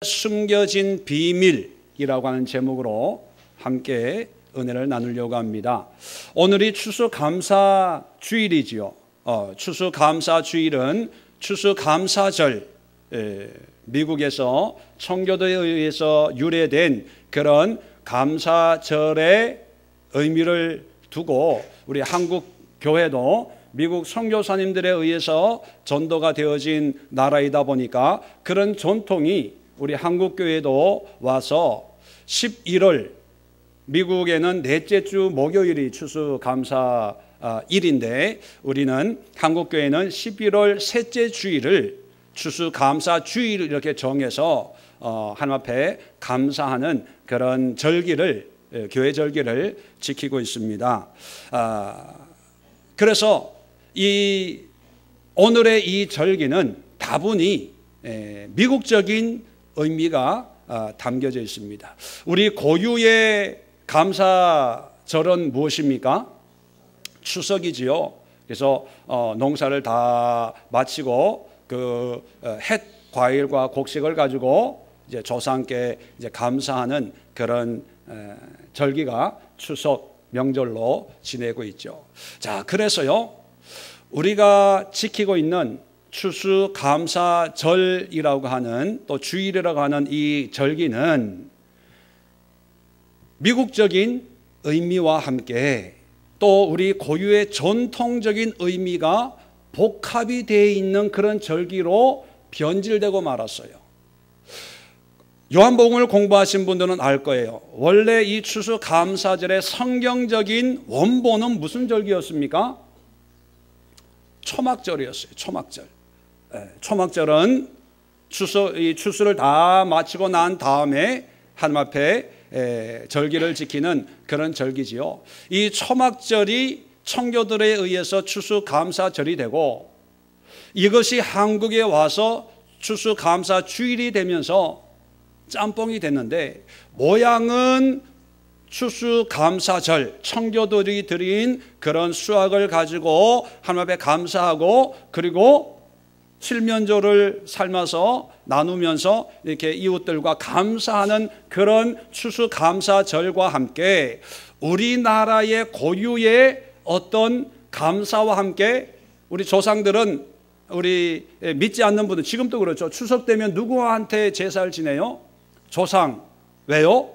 숨겨진 비밀이라고 하는 제목으로 함께 은혜를 나누려고 합니다. 오늘이 추수감사주일이지요. 추수감사주일은 추수감사절, 미국에서 청교도에 의해서 유래된 그런 감사절의 의미를 두고 우리 한국 교회도 미국 선교사님들에 의해서 전도가 되어진 나라이다 보니까 그런 전통이 우리 한국교회도 와서 11월, 미국에는 넷째 주 목요일이 추수감사일인데 우리는 한국교회는 11월 셋째 주일을 추수감사주일 이렇게 정해서 하나님 앞에 감사하는 그런 절기를, 교회 절기를 지키고 있습니다. 그래서 오늘의 이 절기는 다분히 미국적인 의미가 담겨져 있습니다. 우리 고유의 감사절은 무엇입니까? 추석이지요. 그래서 농사를 다 마치고 그 햇 과일과 곡식을 가지고 이제 조상께 이제 감사하는 그런 절기가 추석 명절로 지내고 있죠. 자, 그래서요, 우리가 지키고 있는 추수감사절이라고 하는, 또 주일이라고 하는 이 절기는 미국적인 의미와 함께 또 우리 고유의 전통적인 의미가 복합이 되어 있는 그런 절기로 변질되고 말았어요. 요한복음을 공부하신 분들은 알 거예요. 원래 이 추수감사절의 성경적인 원본은 무슨 절기였습니까? 초막절이었어요. 초막절. 초막절은 추수를 다 마치고 난 다음에 하나님 앞에 절기를 지키는 그런 절기지요. 이 초막절이 청교들에 의해서 추수감사절이 되고 이것이 한국에 와서 추수감사주일이 되면서 짬뽕이 됐는데 모양은 추수감사절, 청교도들이 드린 그런 수확을 가지고 하나님 앞에 감사하고 그리고 칠면조를 삶아서 나누면서 이렇게 이웃들과 감사하는 그런 추수감사절과 함께 우리나라의 고유의 어떤 감사와 함께 우리 조상들은, 우리 믿지 않는 분들 지금도 그렇죠. 추석 되면 누구한테 제사를 지내요? 조상. 왜요?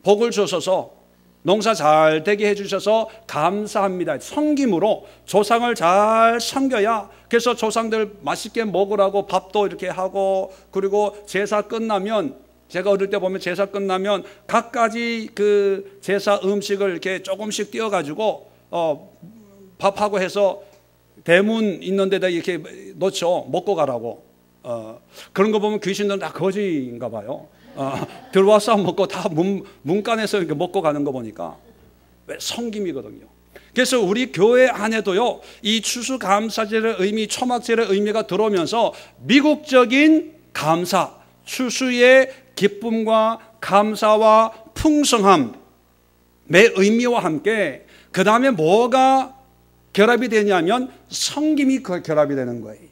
복을 주셔서 농사 잘 되게 해주셔서 감사합니다. 섬김으로 조상을 잘 섬겨야, 그래서 조상들 맛있게 먹으라고 밥도 이렇게 하고, 그리고 제사 끝나면, 제가 어릴 때 보면 제사 끝나면 각가지 그 제사 음식을 이렇게 조금씩 띄어가지고 밥하고 해서 대문 있는 데다 이렇게 놓죠. 먹고 가라고. 그런 거 보면 귀신들은 다 거지인가 봐요. 들어와서 먹고 다 문간에서 이렇게 먹고 가는 거 보니까 왜 성김이거든요. 그래서 우리 교회 안에도요, 이 추수감사절의 의미, 초막절의 의미가 들어오면서 미국적인 감사, 추수의 기쁨과 감사와 풍성함의 의미와 함께 그 다음에 뭐가 결합이 되냐면 섬김이 결합이 되는 거예요.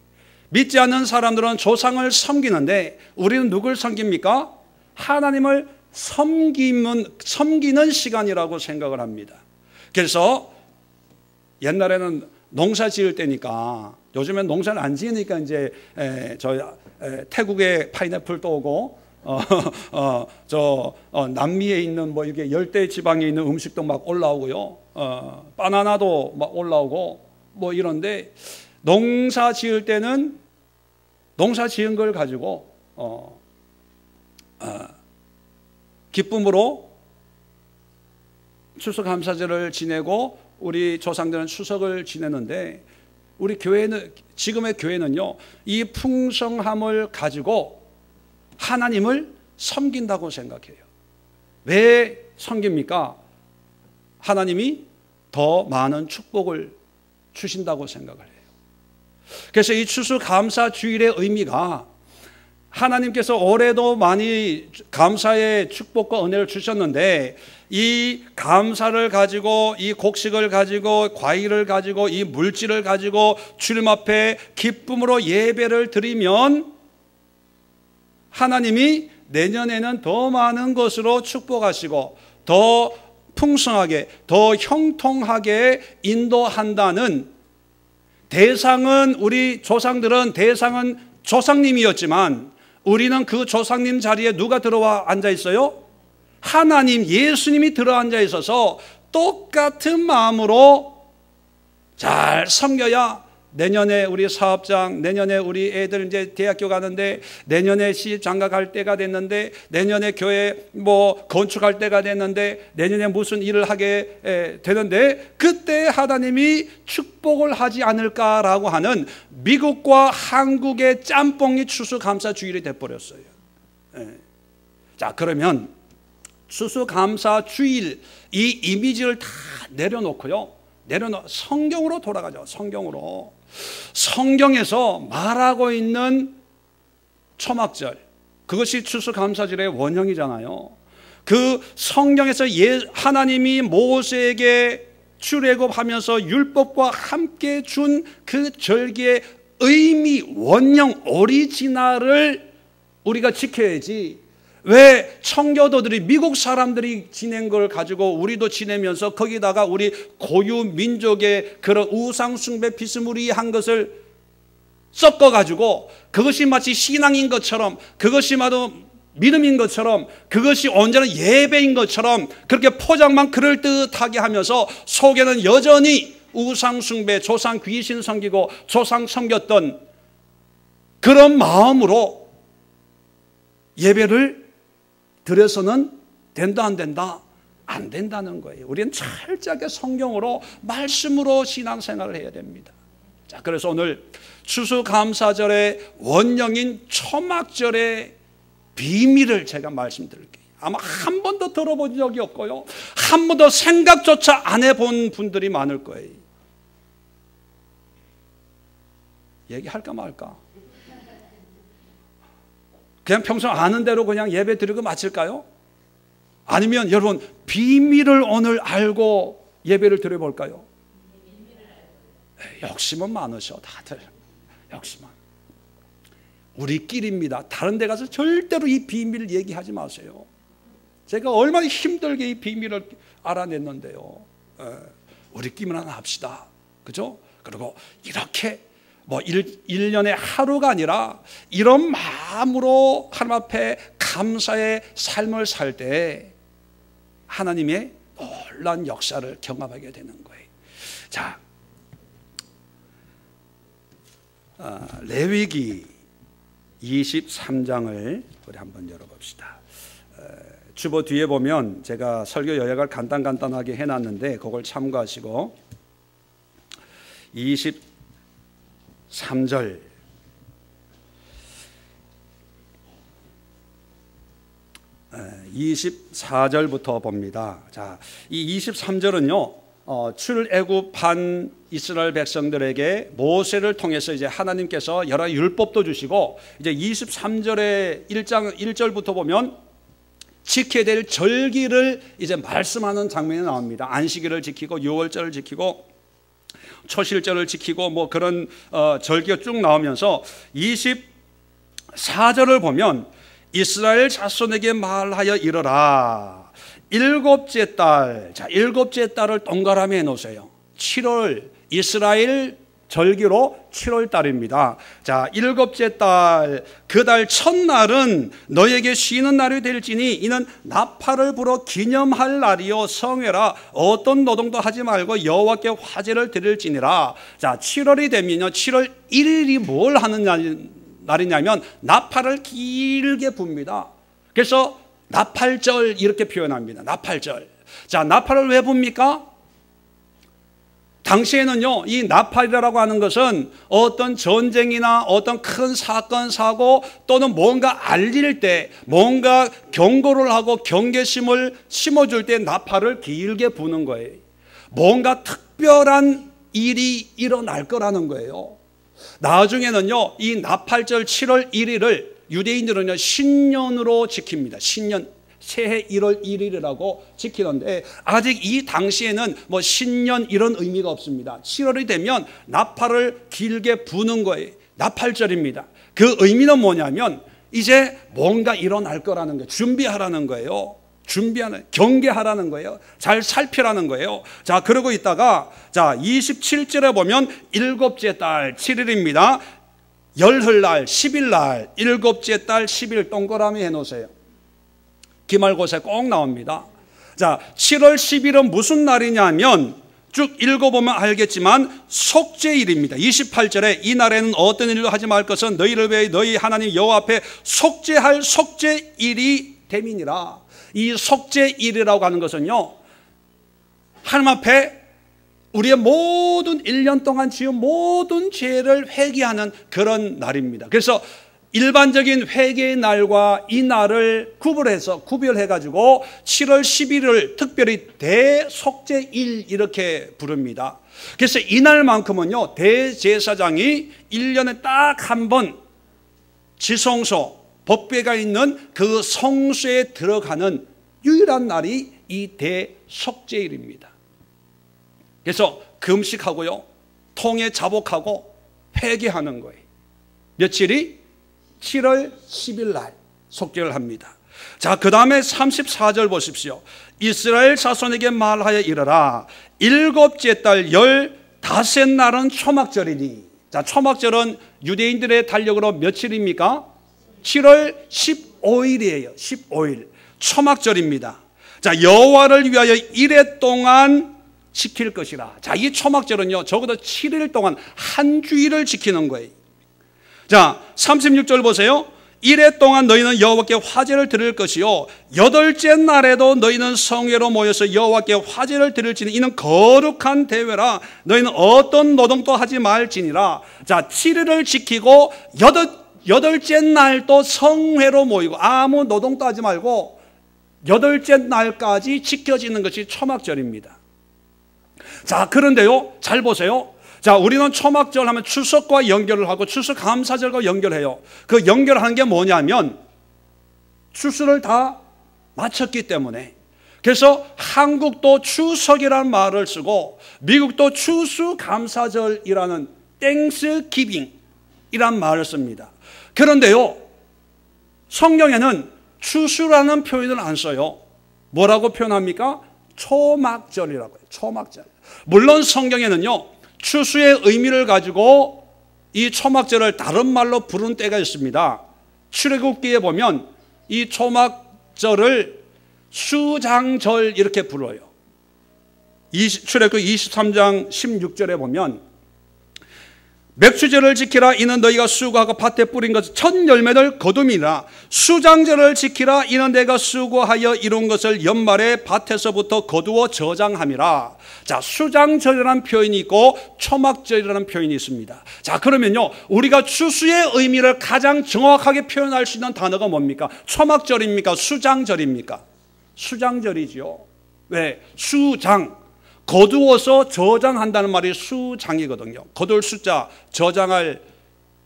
믿지 않는 사람들은 조상을 섬기는데 우리는 누굴 섬깁니까? 하나님을 섬기는 시간이라고 생각을 합니다. 그래서 옛날에는 농사 지을 때니까, 요즘엔 농사를 안 지으니까 이제 태국에 파인애플도 오고 남미에 있는 뭐 이게 열대 지방에 있는 음식도 막 올라오고요, 바나나도 막 올라오고 뭐 이런데, 농사 지을 때는 농사 지은 걸 가지고 기쁨으로 추수감사절을 지내고 우리 조상들은 추석을 지내는데, 우리 교회는, 지금의 교회는요, 이 풍성함을 가지고 하나님을 섬긴다고 생각해요. 왜 섬깁니까? 하나님이 더 많은 축복을 주신다고 생각을 해요. 그래서 이 추수감사주일의 의미가 하나님께서 올해도 많이 감사의 축복과 은혜를 주셨는데 이 감사를 가지고 이 곡식을 가지고 과일을 가지고 이 물질을 가지고 주님 앞에 기쁨으로 예배를 드리면 하나님이 내년에는 더 많은 것으로 축복하시고 더 풍성하게 더 형통하게 인도한다는, 대상은 우리 조상들은 대상은 조상님이었지만 우리는 그 조상님 자리에 누가 들어와 앉아 있어요? 하나님, 예수님이 들어앉아 있어서 똑같은 마음으로 잘 섬겨야 내년에 우리 사업장, 내년에 우리 애들 이제 대학교 가는데, 내년에 시집 장가 갈 때가 됐는데, 내년에 교회 뭐 건축할 때가 됐는데, 내년에 무슨 일을 하게 되는데, 그때 하나님이 축복을 하지 않을까라고 하는 미국과 한국의 짬뽕이 추수감사주일이 돼버렸어요. 자, 그러면 추수감사주일 이 이미지를 다 내려놓고요, 성경으로 돌아가죠. 성경에서 말하고 있는 초막절, 그것이 추수감사절의 원형이잖아요. 그 성경에서 하나님이 모세에게 출애굽하면서 율법과 함께 준 그 절기의 의미, 원형, 오리지널을 우리가 지켜야지, 왜 청교도들이, 미국 사람들이 지낸 걸 가지고 우리도 지내면서 거기다가 우리 고유 민족의 그런 우상숭배 비스무리한 것을 섞어가지고 그것이 마치 신앙인 것처럼, 그것이 마도 믿음인 것처럼, 그것이 언제나 예배인 것처럼 그렇게 포장만 그럴듯하게 하면서 속에는 여전히 우상숭배, 조상 귀신 섬기고 조상 섬겼던 그런 마음으로 예배를 드려서는 된다 안 된다? 안 된다는 거예요. 우리는 철저하게 성경으로, 말씀으로 신앙생활을 해야 됩니다. 자, 그래서 오늘 추수감사절의 원형인 초막절의 비밀을 제가 말씀드릴게요. 아마 한 번도 들어본 적이 없고요, 한 번도 생각조차 안 해본 분들이 많을 거예요. 얘기할까 말까? 그냥 평소 아는 대로 그냥 예배 드리고 마칠까요? 아니면 여러분 비밀을 오늘 알고 예배를 드려볼까요? 욕심은 많으셔 다들. 욕심은 우리끼리입니다. 다른 데 가서 절대로 이 비밀을 얘기하지 마세요. 제가 얼마나 힘들게 이 비밀을 알아냈는데요. 우리끼리만 합시다. 그죠? 그리고 이렇게 뭐 1년에 하루가 아니라 이런 마음으로 하나님 앞에 감사의 삶을 살 때 하나님의 놀라운 역사를 경험하게 되는 거예요. 자, 레위기 23장을 우리 한번 열어봅시다. 주보 뒤에 보면 제가 설교 요약을 간단하게 해놨는데 그걸 참고하시고 23절 네, 24절부터 봅니다. 자, 이 23절은요, 출애굽한 이스라엘 백성들에게 모세를 통해서 이제 하나님께서 여러 율법도 주시고, 이제 23절의 1절부터 보면 지켜야 될 절기를 이제 말씀하는 장면이 나옵니다. 안식일을 지키고 유월절을 지키고 초실절을 지키고 뭐 그런 절기가 쭉 나오면서 24절을 보면 이스라엘 자손에게 말하여 이르라. 일곱째 달, 자, 일곱째 달을 동그라미 해놓으세요. 7월, 이스라엘 절기로 7월 달입니다. 자, 일곱째 달, 그 달 첫날은 너에게 쉬는 날이 될지니 이는 나팔을 불어 기념할 날이요 성회라. 어떤 노동도 하지 말고 여호와께 화제를 드릴지니라. 자, 7월이 되면요, 7월 1일이 뭘 하는 날이냐면 나팔을 길게 붑니다. 그래서 나팔절 이렇게 표현합니다. 나팔절. 자, 나팔을 왜 붑니까? 당시에는요, 이 나팔이라고 하는 것은 어떤 전쟁이나 어떤 큰 사건, 사고 또는 뭔가 알릴 때, 뭔가 경고를 하고 경계심을 심어줄 때 나팔을 길게 부는 거예요. 뭔가 특별한 일이 일어날 거라는 거예요. 나중에는요, 이 나팔절 7월 1일을 유대인들은요 신년으로 지킵니다. 신년, 새해 1월 1일이라고 지키는데 아직 이 당시에는 뭐 신년 이런 의미가 없습니다. 7월이 되면 나팔을 길게 부는 거예요. 나팔절입니다. 그 의미는 뭐냐면 이제 뭔가 일어날 거라는 거예요. 준비하라는 거예요. 경계하라는 거예요. 잘 살피라는 거예요. 자, 그러고 있다가 자 27절에 보면 일곱째 달 7일입니다. 열흘날 10일날 일곱째 달 10일 동그라미 해놓으세요. 기말고사에 꼭 나옵니다. 자, 7월 10일은 무슨 날이냐면 쭉 읽어보면 알겠지만 속죄일입니다. 28절에 이 날에는 어떤 일도 하지 말 것은 너희를 위해 너희 하나님 여호와 앞에 속죄할 속죄일이 됨이니라. 이 속죄일이라고 하는 것은요 하나님 앞에 우리의 모든 1년 동안 지은 모든 죄를 회개하는 그런 날입니다. 그래서 일반적인 회개의 날과 이 날을 구별해가지고 7월 10일을 특별히 대속죄일 이렇게 부릅니다. 그래서 이날만큼은요 대제사장이 1년에 딱 한 번 지성소 법궤가 있는 그 성소에 들어가는 유일한 날이 이 대속죄일입니다. 그래서 금식하고요 통에 자복하고 회개하는 거예요. 며칠이? 7월 10일 날 속죄를 합니다. 자, 그 다음에 34절 보십시오. 이스라엘 자손에게 말하여 이르라. 일곱째 달 15날은 초막절이니. 자, 초막절은 유대인들의 달력으로 며칠입니까? 7월 15일이에요. 15일. 초막절입니다. 자, 여호와를 위하여 이레 동안 지킬 것이라. 자, 이 초막절은요 적어도 7일 동안 한 주일을 지키는 거예요. 자, 36절 보세요. 이레 동안 너희는 여호와께 화제를 드릴 것이요 여덟째 날에도 너희는 성회로 모여서 여호와께 화제를 드릴지니 이는 거룩한 대회라. 너희는 어떤 노동도 하지 말지니라. 자, 7일을 지키고 여덟째 날도 성회로 모이고 아무 노동도 하지 말고 여덟째 날까지 지켜지는 것이 초막절입니다. 자, 그런데요 잘 보세요. 자, 우리는 초막절 하면 추석과 연결을 하고 추수감사절과 연결해요. 그 연결하는 게 뭐냐면 추수를 다 마쳤기 때문에. 그래서 한국도 추석이라는 말을 쓰고 미국도 추수감사절이라는 땡스기빙이라는 말을 씁니다. 그런데요 성경에는 추수라는 표현을 안 써요. 뭐라고 표현합니까? 초막절이라고 해요. 초막절. 물론 성경에는요 추수의 의미를 가지고 이 초막절을 다른 말로 부르는 때가 있습니다. 출애굽기에 보면 이 초막절을 수장절 이렇게 불러요. 출애굽기 23장 16절에 보면 맥추절을 지키라. 이는 너희가 수고하고 밭에 뿌린 것을 첫 열매를 거둠이라. 수장절을 지키라. 이는 내가 수고하여 이룬 것을 연말에 밭에서부터 거두어 저장함이라. 자, 수장절이라는 표현이 있고 초막절이라는 표현이 있습니다. 자, 그러면요 우리가 추수의 의미를 가장 정확하게 표현할 수 있는 단어가 뭡니까? 초막절입니까? 수장절입니까? 수장절이죠. 왜? 수장. 거두어서 저장한다는 말이 수장이거든요. 거둘 숫자, 저장할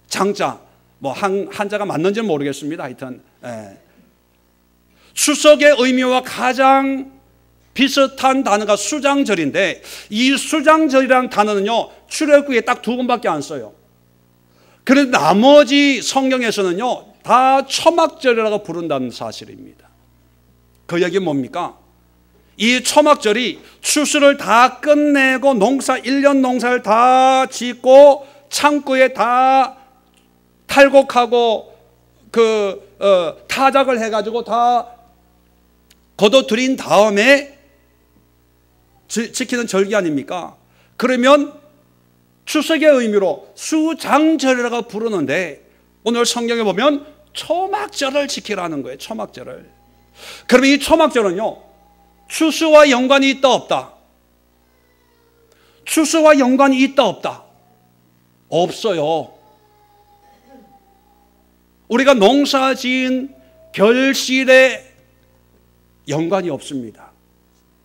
장자, 뭐 한자가 맞는지는 모르겠습니다. 하여튼 추석의 의미와 가장 비슷한 단어가 수장절인데 이 수장절이라는 단어는요 출애굽기에 딱 2번밖에 안 써요. 그런데 나머지 성경에서는요 다 초막절이라고 부른다는 사실입니다. 그 얘기는 뭡니까? 이 초막절이 추수를 다 끝내고 1년 농사를 다 짓고 창고에 다 탈곡하고 타작을 해가지고 다 걷어들인 다음에 지키는 절기 아닙니까? 그러면 추석의 의미로 수장절이라고 부르는데 오늘 성경에 보면 초막절을 지키라는 거예요. 초막절을. 그러면 이 초막절은요 추수와 연관이 있다 없다? 추수와 연관이 있다 없다? 없어요. 우리가 농사 지은 결실에 연관이 없습니다.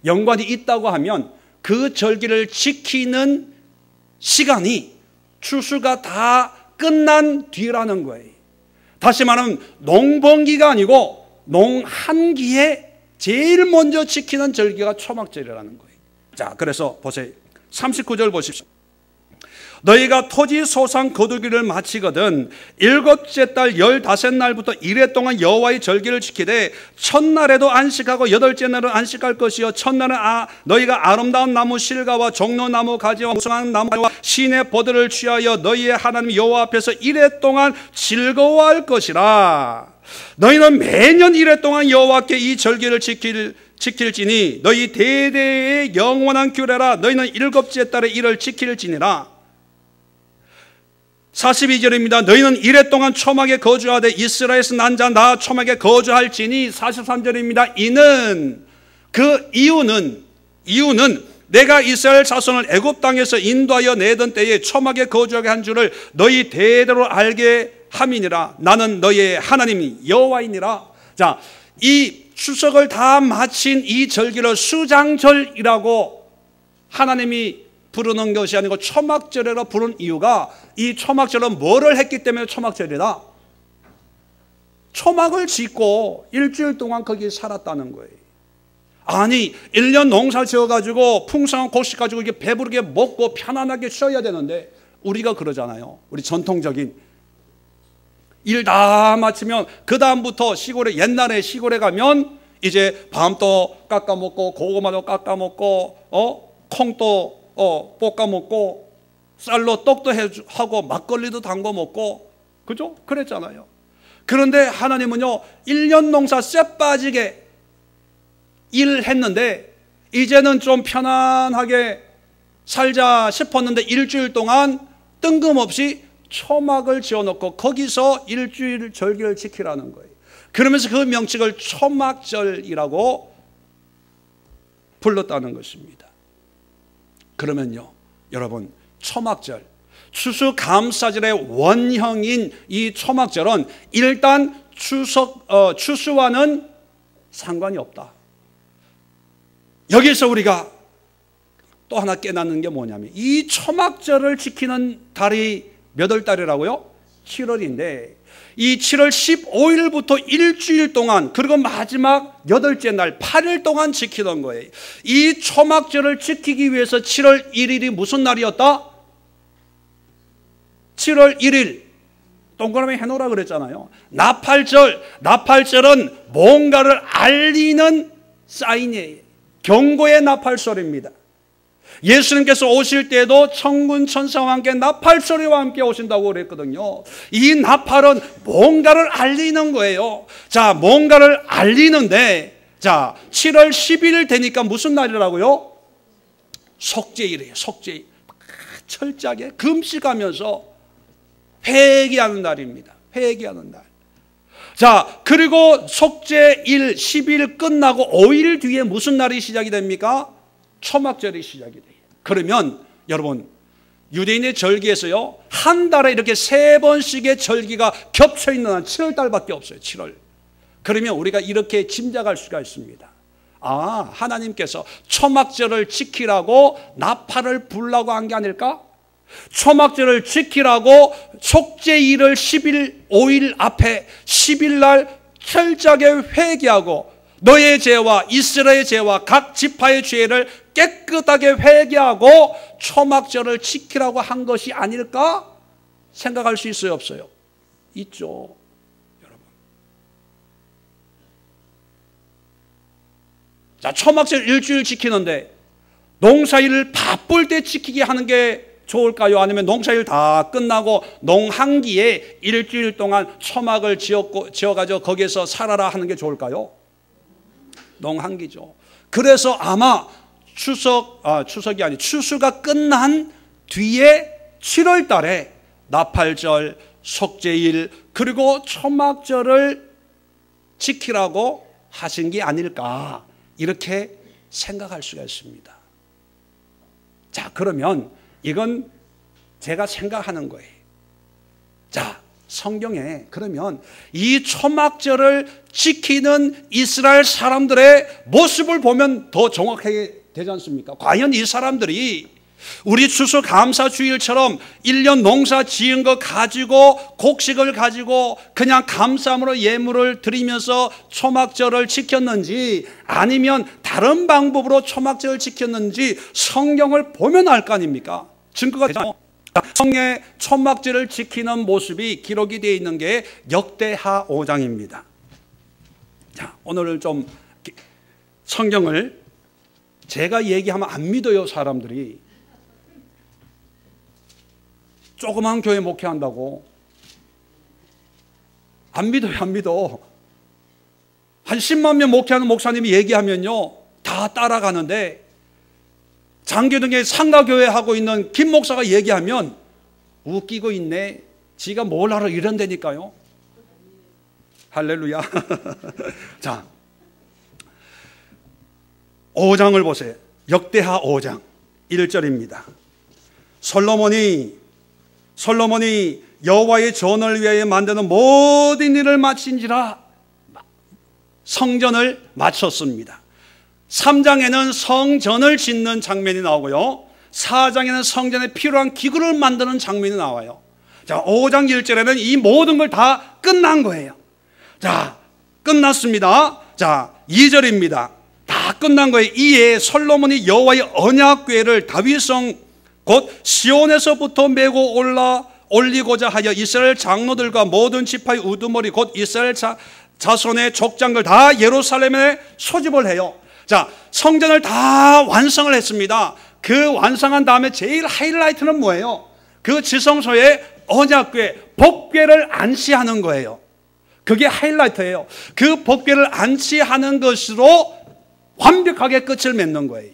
연관이 있다고 하면 그 절기를 지키는 시간이 추수가 다 끝난 뒤라는 거예요. 다시 말하면 농번기가 아니고 농한기에 제일 먼저 지키는 절기가 초막절이라는 거예요. 자, 그래서 보세요. 39절 보십시오. 너희가 토지 소상 거두기를 마치거든 일곱째 달 15날부터 이래 동안 여호와의 절기를 지키되 첫날에도 안식하고 여덟째 날은 안식할 것이요 첫날은 너희가 아름다운 나무 실과와 종려나무 가지와 무성한 나무와 신의 보들을 취하여 너희의 하나님 여호와 앞에서 이래 동안 즐거워할 것이라. 너희는 매년 이래 동안 여호와께 이 절기를 지킬지니 너희 대대의 영원한 규례라. 너희는 일곱째 달에 이를 지킬지니라. 42절입니다. 너희는 이래 동안 초막에 거주하되 이스라엘에서 난 자 나 초막에 거주할지니. 43절입니다. 이는 그 이유는 내가 이스라엘 자손을 애굽 땅에서 인도하여 내던 때에 초막에 거주하게 한 줄을 너희 대대로 알게 함이니라. 나는 너희의 하나님이 여호와이니라. 자, 이 추석을 다 마친 이 절기를 수장절이라고 하나님이 부르는 것이 아니고 초막절이라고 부른 이유가 이 초막절은 뭐를 했기 때문에 초막절이다? 초막을 짓고 일주일 동안 거기 살았다는 거예요. 아니 1년 농사 지어가지고 풍성한 곡식 가지고 이게 배부르게 먹고 편안하게 쉬어야 되는데 우리가 그러잖아요. 우리 전통적인 일 다 마치면 그 다음부터 시골에, 옛날에 시골에 가면 이제 밤도 깎아 먹고 고구마도 깎아 먹고 콩도 볶아 먹고 쌀로 떡도 하고 막걸리도 담궈 먹고, 그죠? 그랬잖아요. 그런데 하나님은요 1년 농사 쎄 빠지게 일했는데 이제는 좀 편안하게 살자 싶었는데 일주일 동안 뜬금없이 초막을 지어놓고 거기서 일주일 절기를 지키라는 거예요. 그러면서 그 명칭을 초막절이라고 불렀다는 것입니다. 그러면요 여러분, 초막절, 추수감사절의 원형인 이 초막절은 일단 추수와는 상관이 없다. 여기서 우리가 또 하나 깨닫는 게 뭐냐면 이 초막절을 지키는 달이 몇 월 달이라고요? 7월인데 이 7월 15일부터 일주일 동안, 그리고 마지막 8째 날 8일 동안 지키던 거예요. 이 초막절을 지키기 위해서 7월 1일이 무슨 날이었다? 7월 1일 동그라미 해놓으라 그랬잖아요. 나팔절. 나팔절은 뭔가를 알리는 사인이에요. 경고의 나팔소리입니다. 예수님께서 오실 때도 천군 천사와 함께 나팔소리와 함께 오신다고 그랬거든요. 이 나팔은 뭔가를 알리는 거예요. 자, 뭔가를 알리는데, 자, 7월 10일 되니까 무슨 날이라고요? 속죄일이에요. 속죄일. 철저하게 금식하면서 회개하는 날입니다. 회개하는 날. 자, 그리고 속죄일 10일 끝나고 5일 뒤에 무슨 날이 시작이 됩니까? 초막절이 시작이 돼요. 그러면 여러분, 유대인의 절기에서요 한 달에 이렇게 3번씩의 절기가 겹쳐 있는 한 7월 달밖에 없어요. 7월. 그러면 우리가 이렇게 짐작할 수가 있습니다. 아, 하나님께서 초막절을 지키라고 나팔을 불라고 한 게 아닐까? 초막절을 지키라고 속죄일을 10일 5일 앞에 10일 날 철저하게 회개하고 너의 죄와 이스라엘의 죄와 각 지파의 죄를 깨끗하게 회개하고 초막절을 지키라고 한 것이 아닐까 생각할 수 있어요, 없어요? 있죠, 여러분. 자, 초막절 일주일 지키는데 농사일을 바쁠 때 지키게 하는 게 좋을까요? 아니면 농사일 다 끝나고 농한기에 일주일 동안 초막을 지어가지고 거기에서 살아라 하는 게 좋을까요? 농한기죠. 그래서 아마 추수가 끝난 뒤에 7월 달에 나팔절, 속죄일, 그리고 초막절을 지키라고 하신 게 아닐까 이렇게 생각할 수가 있습니다. 자, 그러면 이건 제가 생각하는 거예요. 자, 성경에 그러면 이 초막절을 지키는 이스라엘 사람들의 모습을 보면 더 정확하게 되지 않습니까? 과연 이 사람들이 우리 추수감사주일처럼 1년 농사 지은 거 가지고 곡식을 가지고 그냥 감사함으로 예물을 드리면서 초막절을 지켰는지 아니면 다른 방법으로 초막절을 지켰는지 성경을 보면 알 거 아닙니까? 증거가 되잖아요. 성경의 초막절을 지키는 모습이 기록이 되어 있는 게 역대하 5장입니다. 자, 오늘 좀 성경을 제가 얘기하면 안 믿어요, 사람들이. 조그만 교회 목회한다고 안 믿어요. 안 믿어. 한 10만 명 목회하는 목사님이 얘기하면요 다 따라가는데, 장교등에 상가교회 하고 있는 김 목사가 얘기하면 웃기고 있네, 지가 뭘 알아, 이런다니까요. 할렐루야. 자, 5장을 보세요. 역대하 5장 1절입니다. 솔로몬이 여호와의 전을 위하여 만드는 모든 일을 마친지라 성전을 마쳤습니다. 3장에는 성전을 짓는 장면이 나오고요, 4장에는 성전에 필요한 기구를 만드는 장면이 나와요. 자, 5장 1절에는 이 모든 걸 다 끝난 거예요. 자, 끝났습니다. 자, 2절입니다. 다 끝난 거예요. 이에 솔로몬이 여호와의 언약궤를 다윗성 곧 시온에서부터 메고 올리고자 하여 이스라엘 장로들과 모든 지파의 우두머리 곧 이스라엘 자손의 족장들 다 예루살렘에 소집을 해요. 자, 성전을 다 완성을 했습니다. 그 완성한 다음에 제일 하이라이트는 뭐예요? 그 지성소에 언약궤, 법궤를 안치하는 거예요. 그게 하이라이트예요. 그 법궤를 안치하는 것으로 완벽하게 끝을 맺는 거예요.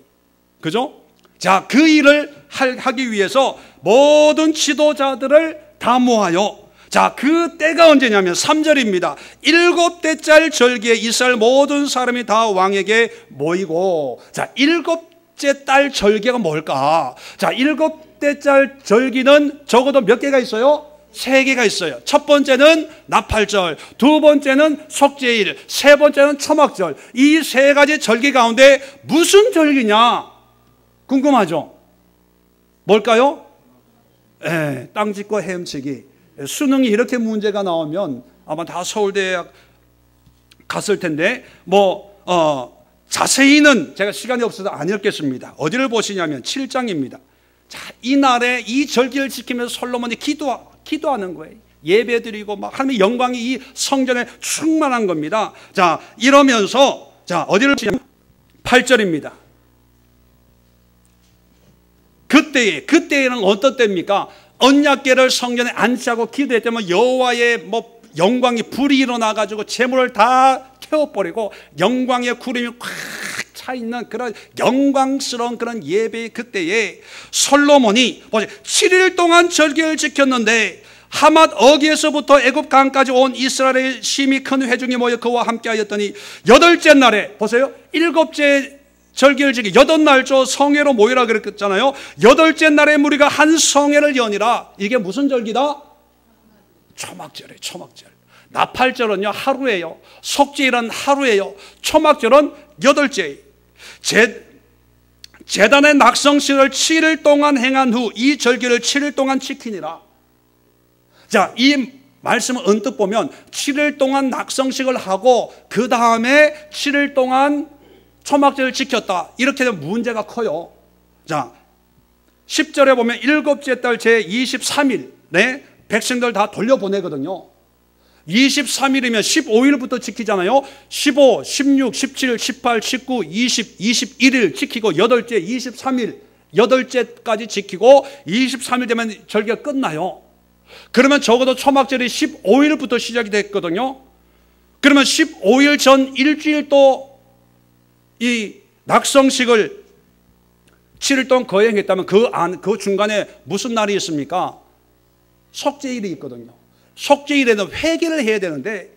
그죠? 자, 그 일을 하기 위해서 모든 지도자들을 다 모아요. 자, 그 때가 언제냐면 3절입니다. 7대째 절기에 이스라엘 모든 사람이 다 왕에게 모이고, 자, 7째 달 절기가 뭘까? 자, 7대째 절기는 적어도 몇 개가 있어요? 3개가 있어요. 첫 번째는 나팔절, 두 번째는 속죄일, 세 번째는 초막절. 이 3가지 절기 가운데 무슨 절기냐? 궁금하죠? 뭘까요? 땅 짓고 헤엄치기. 수능이 이렇게 문제가 나오면 아마 다 서울대학 갔을 텐데, 자세히는 제가 시간이 없어서 안 읽겠습니다. 어디를 보시냐면 7장입니다. 자, 이날에 이 절기를 지키면서 솔로몬이 기도하는 거예요. 예배드리고 막 하나님의 영광이 이 성전에 충만한 겁니다. 자, 이러면서 자, 어디를 보시냐면 8절입니다. 그때에는 어떤 때입니까? 언약궤를 성전에 안치하고 기도했다면 여호와의 영광이 불이 일어나가지고 재물을 다 태워버리고 영광의 구름이 꽉 차 있는 그런 영광스러운 그런 예배의 그때에 솔로몬이 7일 동안 절기를 지켰는데, 하맛 어기에서부터 애굽 강까지 온 이스라엘의 심히 큰 회중이 모여 그와 함께 하였더니 8째 날에 보세요. 7째 절기를 지키 8날조 성회로 모이라 그랬잖아요. 8째 날에 무리가 한 성회를 여니라. 이게 무슨 절기다? 초막절이에요. 초막절. 나팔절은요 하루예요. 속죄일은 하루예요. 초막절은 8째. 제단의 낙성식을 7일 동안 행한 후 이 절기를 7일 동안 지키니라. 자, 이 말씀을 언뜻 보면 7일 동안 낙성식을 하고 그 다음에 7일 동안 초막절을 지켰다. 이렇게 되면 문제가 커요. 자, 10절에 보면 7째 달 제23일 백성들 다 돌려보내거든요. 23일이면 15일부터 지키잖아요. 15, 16, 17, 18, 19, 20, 21일 지키고 8째 23일 8째까지 지키고 23일 되면 절기가 끝나요. 그러면 적어도 초막절이 15일부터 시작이 됐거든요. 그러면 15일 전 일주일 또 이 낙성식을 7일 동안 거행했다면 그 중간에 무슨 날이 있습니까? 속죄일이 있거든요. 속죄일에는 회개를 해야 되는데,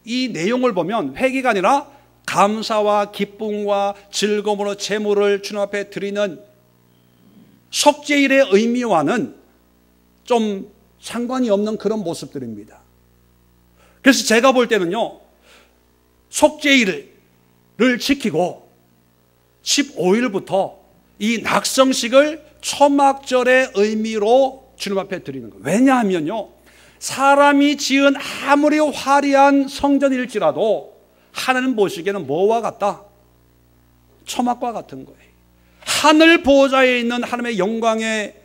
이 내용을 보면 회개가 아니라 감사와 기쁨과 즐거움으로 제물을 주님 앞에 드리는 속죄일의 의미와는 좀 상관이 없는 그런 모습들입니다. 그래서 제가 볼 때는요, 속죄일을 지키고 15일부터 이 낙성식을 초막절의 의미로 주님 앞에 드리는 거예요. 왜냐하면요, 사람이 지은 아무리 화려한 성전일지라도 하나님 보시기에는 뭐와 같다? 초막과 같은 거예요. 하늘 보좌에 있는 하나님의 영광의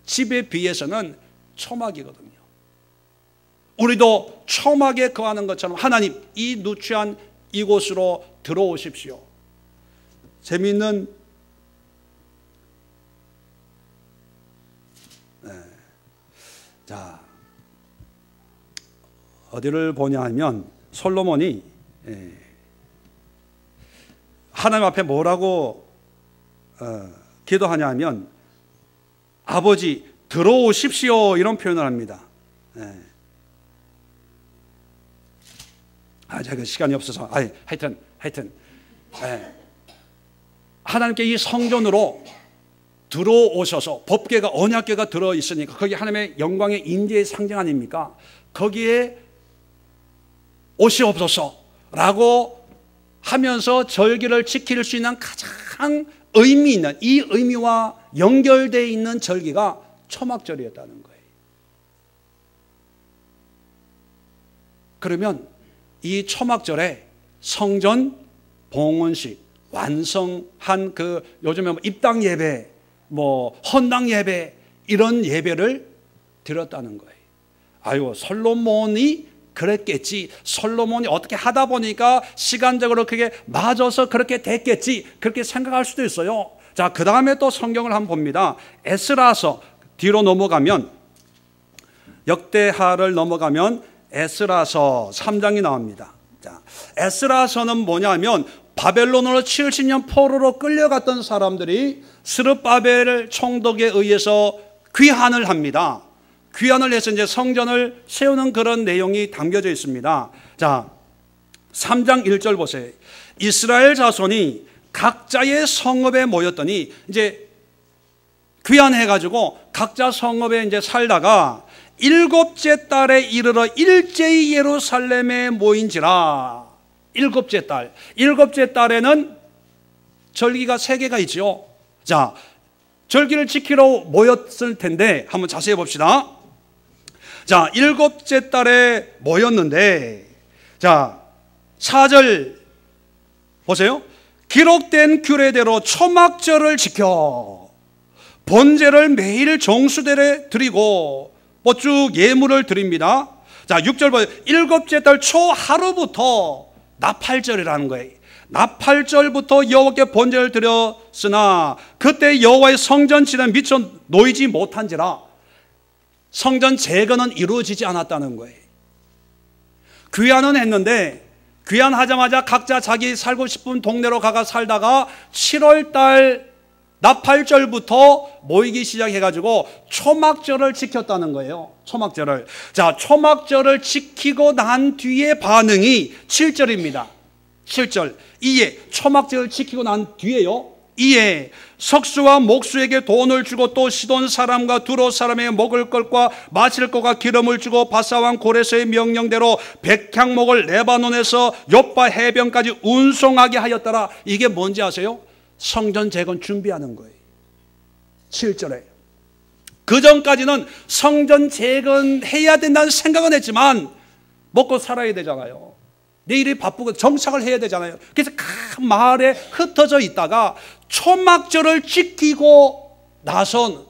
집에 비해서는 초막이거든요. 우리도 초막에 거하는 것처럼 하나님, 이 누추한 이곳으로 들어오십시오. 재미있는 자, 어디를 보냐 하면 솔로몬이 하나님 앞에 뭐라고 기도하냐 하면 아버지 들어오십시오 이런 표현을 합니다. 제가 시간이 없어서 하여튼 하나님께 이 성전으로 들어오셔서 법궤가 언약궤가 들어있으니까 거기 하나님의 영광의 임재의 상징 아닙니까? 거기에 오시옵소서라고 하면서 절기를 지킬 수 있는 가장 의미 있는, 이 의미와 연결되어 있는 절기가 초막절이었다는 거예요. 그러면 이 초막절에 성전 봉헌식 완성한 그 요즘에 입당 예배, 헌당 예배 이런 예배를 드렸다는 거예요. 솔로몬이 그랬겠지. 솔로몬이 어떻게 하다 보니까 시간적으로 그게 맞아서 그렇게 됐겠지. 그렇게 생각할 수도 있어요. 자, 그 다음에 또 성경을 한번 봅니다. 에스라서 뒤로 넘어가면, 역대하를 넘어가면 에스라서 3장이 나옵니다. 자, 에스라서는 뭐냐면 바벨론으로 70년 포로로 끌려갔던 사람들이 스룹바벨 총독에 의해서 귀환을 합니다. 귀환을 해서 이제 성전을 세우는 그런 내용이 담겨져 있습니다. 자, 3장 1절 보세요. 이스라엘 자손이 각자의 성읍에 모였더니 이제 귀환해가지고 각자 성읍에 이제 살다가 7째 달에 이르러 일제히 예루살렘에 모인지라. 7째 달. 7째 달에는 절기가 3개가 있죠. 자, 절기를 지키러 모였을 텐데 한번 자세히 봅시다. 자, 7째 달에 모였는데, 자, 4절 보세요. 기록된 규례대로 초막절을 지켜 번제를 매일 정수대에 드리고 쭉 예물을 드립니다. 자, 6절 보세요. 7째 달 초 하루부터 나팔절이라는 거예요. 나팔절부터 여호와께 번제를 드렸으나 그때 여호와의 성전 지는 미처 놓이지 못한지라. 성전 재건은 이루어지지 않았다는 거예요. 귀환은 했는데 귀환하자마자 각자 자기 살고 싶은 동네로 가가 살다가 7월 달 나팔절부터 모이기 시작해가지고 초막절을 지켰다는 거예요. 초막절을. 자, 초막절을 지키고 난 뒤에 반응이 7절입니다. 7절. 이에 초막절을 지키고 난 뒤에요. 이에 석수와 목수에게 돈을 주고 또 시돈 사람과 두로 사람에게 먹을 것과 마실 것과 기름을 주고 바사왕 고레스의 명령대로 백향목을 레바논에서 요파 해변까지 운송하게 하였더라. 이게 뭔지 아세요? 성전 재건 준비하는 거예요. 7절에. 그 전까지는 성전 재건해야 된다는 생각은 했지만 먹고 살아야 되잖아요. 내일이 바쁘고 정착을 해야 되잖아요. 그래서 큰 마을에 흩어져 있다가 초막절을 지키고 나선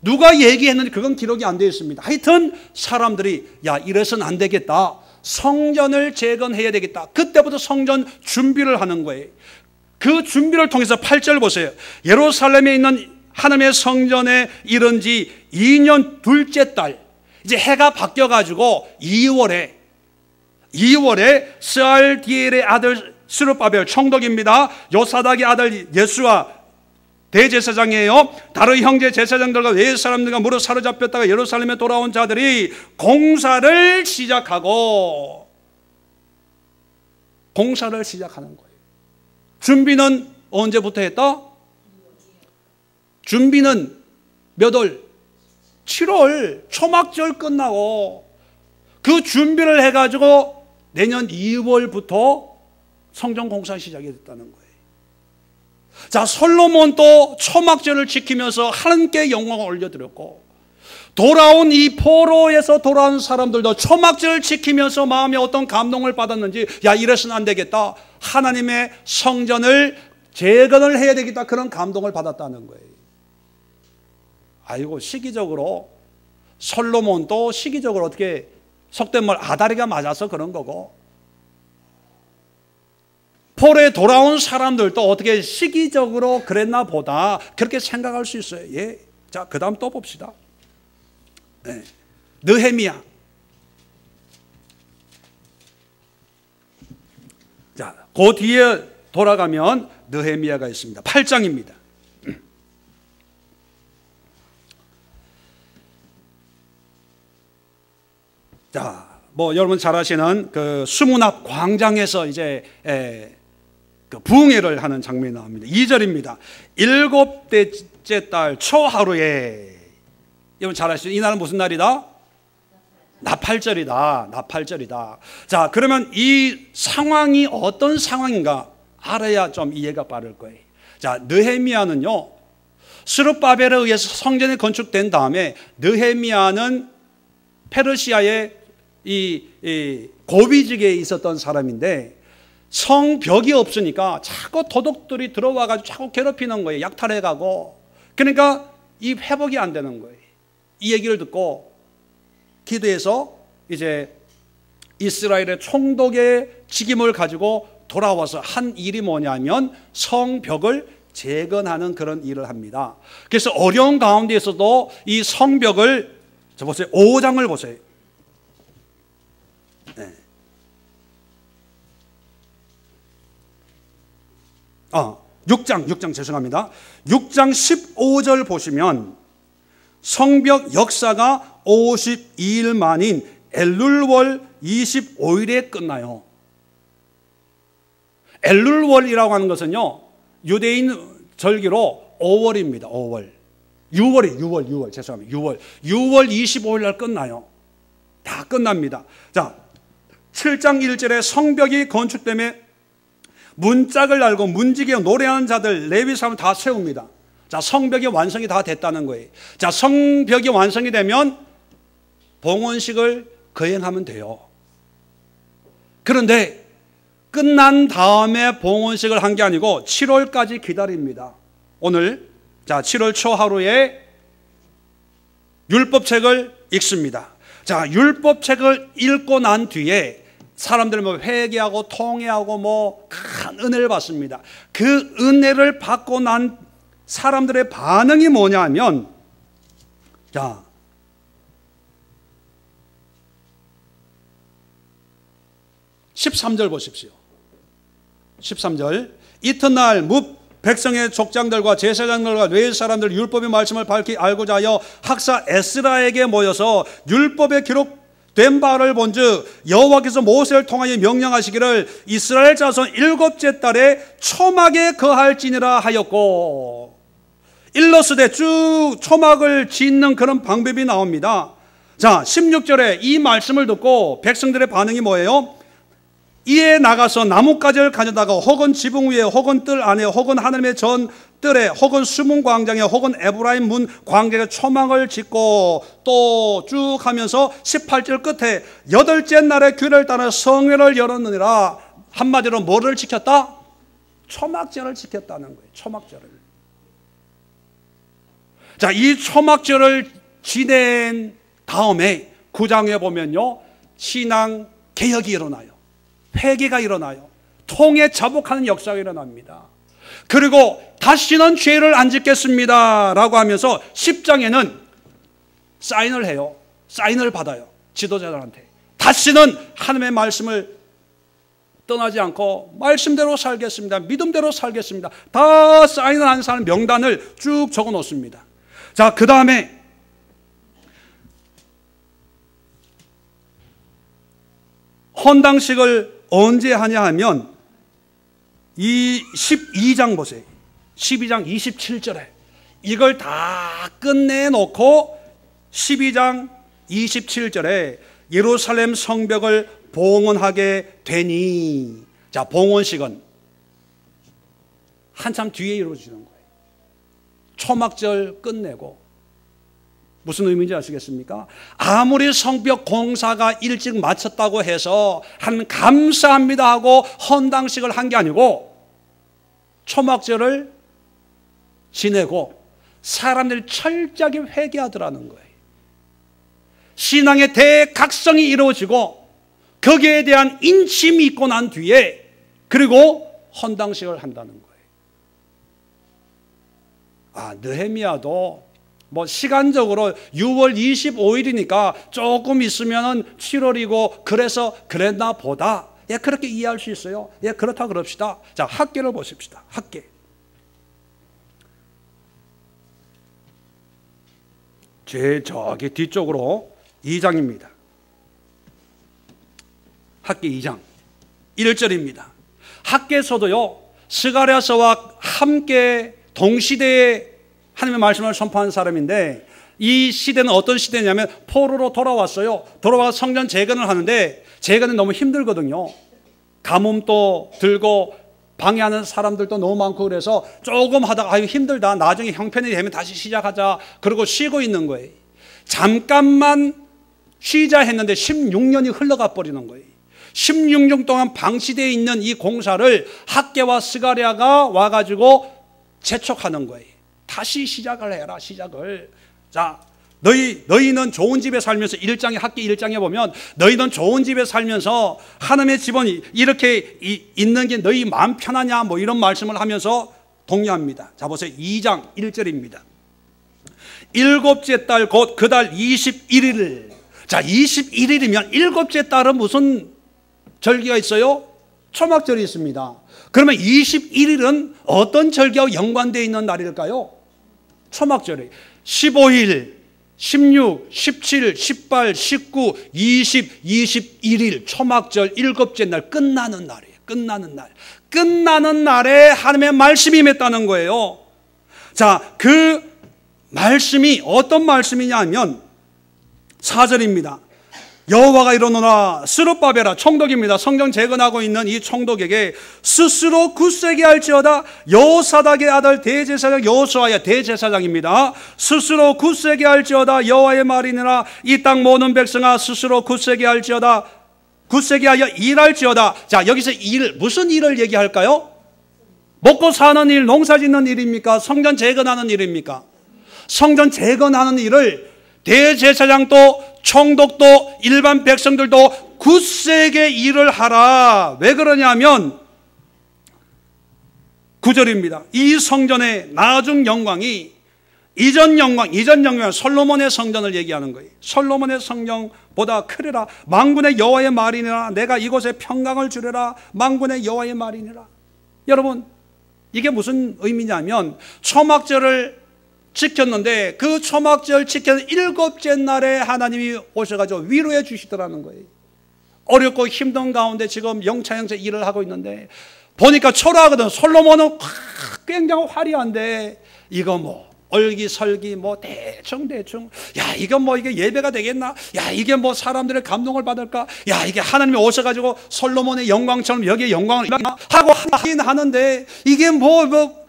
누가 얘기했는지 그건 기록이 안 되어 있습니다. 하여튼 사람들이 이래서는 안 되겠다. 성전을 재건해야 되겠다. 그때부터 성전 준비를 하는 거예요. 그 준비를 통해서 8절 보세요. 예루살렘에 있는 하나님의 성전에 이른 지 2년 둘째 달, 이제 해가 바뀌어가지고 2월에 스알디엘의 아들 스룹바벨 총독입니다. 요사닥의 아들 예수와 대제사장이에요. 다른 형제 제사장들과 외의 사람들과 무릇 사로잡혔다가 예루살렘에 돌아온 자들이 공사를 시작하는 거예요. 준비는 언제부터 했다? 준비는 몇 월? 7월 초막절 끝나고 그 준비를 해가지고 내년 2월부터 성전 공사 시작이 됐다는 거예요. 자, 솔로몬도 초막절을 지키면서 하나님께 영광을 올려드렸고, 돌아온 이 포로에서 돌아온 사람들도 초막절을 지키면서 마음에 어떤 감동을 받았는지, 야, 이래서는 안 되겠다, 하나님의 성전을 재건을 해야 되겠다, 그런 감동을 받았다는 거예요. 아이고, 시기적으로 솔로몬도 시기적으로 어떻게 속된 말 아다리가 맞아서 그런 거고, 포로에 돌아온 사람들도 어떻게 시기적으로 그랬나 보다, 그렇게 생각할 수 있어요. 예. 자, 그 다음 또 봅시다. 네. 느헤미야. 자, 그 뒤에 돌아가면 느헤미야가 있습니다. 8장입니다. 자, 뭐 여러분 잘 아시는 그 수문 앞 광장에서 이제 그 부흥회를 하는 장면이 나옵니다. 2절입니다. 7대째 달 초하루에, 여러분 잘 아시죠? 이 날은 무슨 날이다? 나팔절이다. 나팔절이다. 자, 그러면 이 상황이 어떤 상황인가 알아야 좀 이해가 빠를 거예요. 자, 느헤미야는요, 스룹바벨에 의해서 성전이 건축된 다음에, 느헤미야는 페르시아의 이 고위직에 있었던 사람인데, 성벽이 없으니까 자꾸 도둑들이 들어와가지고 자꾸 괴롭히는 거예요. 약탈해가고. 그러니까 이 회복이 안 되는 거예요. 이 얘기를 듣고 기도해서 이제 이스라엘의 총독의 직임을 가지고 돌아와서 한 일이 뭐냐면 성벽을 재건하는 그런 일을 합니다. 그래서 어려운 가운데에서도 이 성벽을, 저 보세요, 5장을 보세요. 네. 6장 죄송합니다. 6장 15절 보시면 성벽 역사가 52일 만인 엘룰월 25일에 끝나요. 엘룰월이라고 하는 것은요, 유대인 절기로 5월입니다. 5월. 6월 죄송합니다. 6월 25일 날 끝나요. 다 끝납니다. 자, 7장 1절에 성벽이 건축됨에 문짝을 달고 문지기에 노래하는 자들 레위 사람 다 세웁니다. 자, 성벽이 완성이 다 됐다는 거예요. 자, 성벽이 완성이 되면 봉헌식을 거행하면 돼요. 그런데 끝난 다음에 봉헌식을 한 게 아니고 7월까지 기다립니다. 오늘, 자, 7월 초하루에 율법책을 읽습니다. 자, 율법책을 읽고 난 뒤에 사람들 뭐 회개하고 통회하고 뭐 큰 은혜를 받습니다. 그 은혜를 받고 난 사람들의 반응이 뭐냐 하면, 자, 13절 보십시오. 13절. 이튿날 뭇 백성의 족장들과 제사장들과 레위 사람들 율법의 말씀을 밝히 알고자 하여 학사 에스라에게 모여서 율법에 기록된 바를 본즉 여호와께서 모세를 통하여 명령하시기를 이스라엘 자손 7째 달에 초막에 거할지니라 하였고, 일러스되 쭉 초막을 짓는 그런 방법이 나옵니다. 자, 16절에 이 말씀을 듣고 백성들의 반응이 뭐예요? 이에 나가서 나뭇가지를 가져다가 혹은 지붕 위에 혹은 뜰 안에 혹은 하나님의 전 뜰에 혹은 수문 광장에 혹은 에브라임 문 광장에 초막을 짓고 또 쭉 하면서 18절 끝에 8째 날에 규례를 따라 성회를 열었느니라. 한마디로 뭐를 지켰다? 초막절을 지켰다는 거예요. 초막절을. 자, 이 초막절을 지낸 다음에 9장에 보면요, 신앙 개혁이 일어나요. 회개가 일어나요. 통에 자복하는 역사가 일어납니다. 그리고 다시는 죄를 안 짓겠습니다 라고 하면서 10장에는 사인을 해요. 사인을 받아요. 지도자들한테. 다시는 하나님의 말씀을 떠나지 않고 말씀대로 살겠습니다. 믿음대로 살겠습니다. 다 사인을 한 사람 명단을 쭉 적어 놓습니다. 자, 그 다음에 헌당식을 언제 하냐 하면 이 12장 보세요. 12장 27절에 이걸 다 끝내놓고 12장 27절에 예루살렘 성벽을 봉헌하게 되니, 자, 봉헌식은 한참 뒤에 이루어지는 거예요. 초막절 끝내고. 무슨 의미인지 아시겠습니까? 아무리 성벽 공사가 일찍 마쳤다고 해서 한 감사합니다 하고 헌당식을 한 게 아니고 초막절을 지내고 사람들이 철저하게 회개하더라는 거예요. 신앙의 대각성이 이루어지고 거기에 대한 인침이 있고 난 뒤에 그리고 헌당식을 한다는 거예요. 느헤미야도 뭐 시간적으로 6월 25일이니까 조금 있으면 7월이고 그래서 그랬나 보다. 그렇게 이해할 수 있어요. 그렇다 그럽시다. 자, 학계를 보십시다. 학계. 저기 뒤쪽으로 2장입니다. 학계 2장 1절입니다. 학계에서도요, 스가랴서와 함께 동시대에 하나님의 말씀을 선포한 사람인데, 이 시대는 어떤 시대냐면 포로로 돌아왔어요. 돌아와서 성전 재건을 하는데 재건은 너무 힘들거든요. 가뭄도 들고 방해하는 사람들도 너무 많고 그래서 조금 하다가 힘들다, 나중에 형편이 되면 다시 시작하자 그러고 쉬고 있는 거예요. 잠깐만 쉬자 했는데 16년이 흘러가 버리는 거예요. 16년 동안 방치되어 있는 이 공사를 학계와 스가랴가 와가지고 재촉하는 거예요. 다시 시작을 해라, 시작을. 자, 너희는 좋은 집에 살면서 1장에, 학계 1장에 보면 너희는 좋은 집에 살면서 하나님의 집은 이렇게 있는 게 너희 마음 편하냐 뭐 이런 말씀을 하면서 독려합니다. 자, 보세요. 2장 1절입니다. 일곱째 달 곧 그 달 21일. 자, 21일이면 일곱째 달은 무슨 절기가 있어요? 초막절이 있습니다. 그러면 21일은 어떤 절기와 연관되어 있는 날일까요? 초막절이 15일, 16, 17, 18, 19, 20, 21일 초막절 일곱째 날 끝나는 날이에요. 끝나는 날. 끝나는 날에 하나님의 말씀이 임했다는 거예요. 자, 그 말씀이 어떤 말씀이냐 하면 4절입니다. 여호와가 이르노라 스룹바벨아, 총독입니다. 성전 재건하고 있는 이 총독에게 스스로 굳세게 할지어다. 여호사닥의 아들 대제사장 여호수아야, 대제사장입니다. 스스로 굳세게 할지어다. 여호와의 말이니라. 이 땅 모든 백성아 스스로 굳세게 할지어다. 굳세게 하여 일할지어다. 자, 여기서 일, 무슨 일을 얘기할까요? 먹고 사는 일, 농사 짓는 일입니까? 성전 재건하는 일입니까? 성전 재건하는 일을 대제사장도 총독도 일반 백성들도 굳세게 일을 하라. 왜 그러냐면 9절입니다. 이 성전의 나중 영광이 이전 영광, 솔로몬의 성전을 얘기하는 거예요. 솔로몬의 성전보다 크리라. 만군의 여호와의 말이니라. 내가 이곳에 평강을 주리라. 만군의 여호와의 말이니라. 여러분, 이게 무슨 의미냐면 초막절을 지켰는데 그 초막절 지키는 일곱째 날에 하나님이 오셔가지고 위로해 주시더라는 거예요. 어렵고 힘든 가운데 지금 영차영차 일을 하고 있는데 보니까 초라하거든. 솔로몬은 굉장히 화려한데 이거 뭐 얼기설기 뭐 대충 야, 이거 뭐 이게 예배가 되겠나? 야, 이게 뭐 사람들의 감동을 받을까? 야, 이게 하나님이 오셔가지고 솔로몬의 영광처럼 여기에 영광을 하고 하긴 하는데 이게 뭐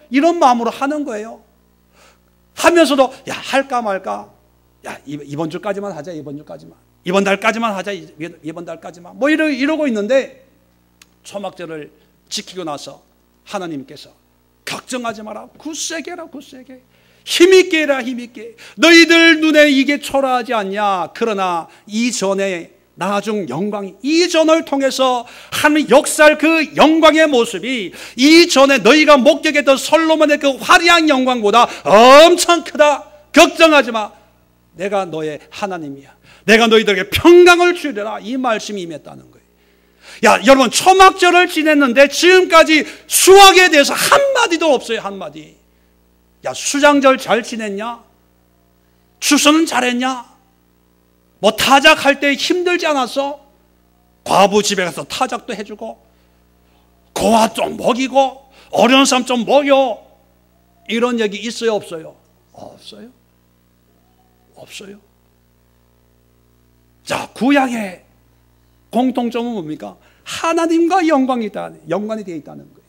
이런 마음으로 하는 거예요. 하면서도 야, 할까 말까? 야, 이번 주까지만 하자. 이번 주까지만. 이번 달까지만 하자. 이번 달까지만. 뭐 이러고 있는데 초막절을 지키고 나서 하나님께서 걱정하지 마라. 굳세게 해라. 굳세게. 힘있게 해라. 힘있게. 너희들 눈에 이게 초라하지 않냐. 그러나 이전에 나중 영광이 이전을 통해서 하나님의 역사할 그 영광의 모습이 이전에 너희가 목격했던 솔로몬의 그 화려한 영광보다 엄청 크다. 걱정하지 마. 내가 너의 하나님이야. 내가 너희들에게 평강을 주리라. 이 말씀이 임했다는 거예요. 야, 여러분, 초막절을 지냈는데 지금까지 수학에 대해서 한마디도 없어요. 한마디. 야, 수장절 잘 지냈냐? 추수는 잘했냐? 뭐 타작할 때 힘들지 않았어? 과부 집에 가서 타작도 해주고 고아 좀 먹이고 어려운 사람 좀 먹여. 이런 얘기 있어요? 없어요? 없어요. 없어요. 자, 구약의 공통점은 뭡니까? 하나님과 연관이 되어 있다는 거예요.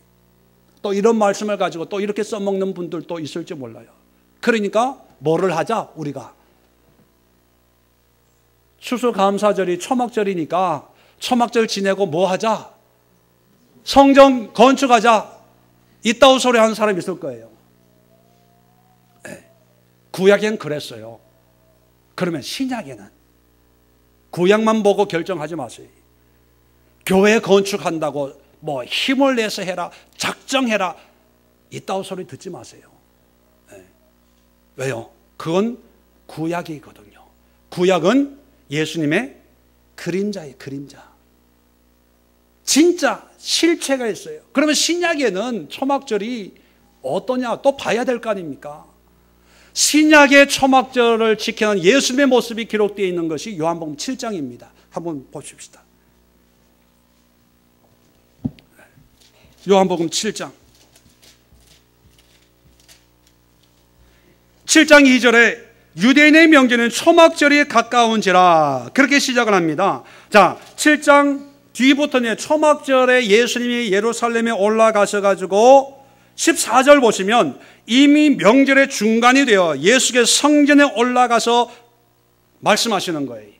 또 이런 말씀을 가지고 또 이렇게 써먹는 분들도 있을지 몰라요. 그러니까 뭐를 하자 우리가? 추수감사절이 초막절이니까 초막절 지내고 뭐 하자? 성전 건축하자. 이따위 소리 하는 사람이 있을 거예요. 구약엔 그랬어요. 그러면 신약에는 구약만 보고 결정하지 마세요. 교회 건축한다고 뭐 힘을 내서 해라, 작정해라, 이따위 소리 듣지 마세요. 왜요? 그건 구약이거든요. 구약은 예수님의 그림자예요, 그림자. 진짜 실체가 있어요. 그러면 신약에는 초막절이 어떠냐 또 봐야 될 거 아닙니까? 신약의 초막절을 지키는 예수님의 모습이 기록되어 있는 것이 요한복음 7장입니다. 한번 보십시다. 요한복음 7장 2절에 유대인의 명절은 초막절이 가까운지라 그렇게 시작을 합니다. 자, 7장 뒤부터는 초막절에 예수님이 예루살렘에 올라가셔가지고 14절 보시면 이미 명절의 중간이 되어 예수께서 성전에 올라가서 말씀하시는 거예요.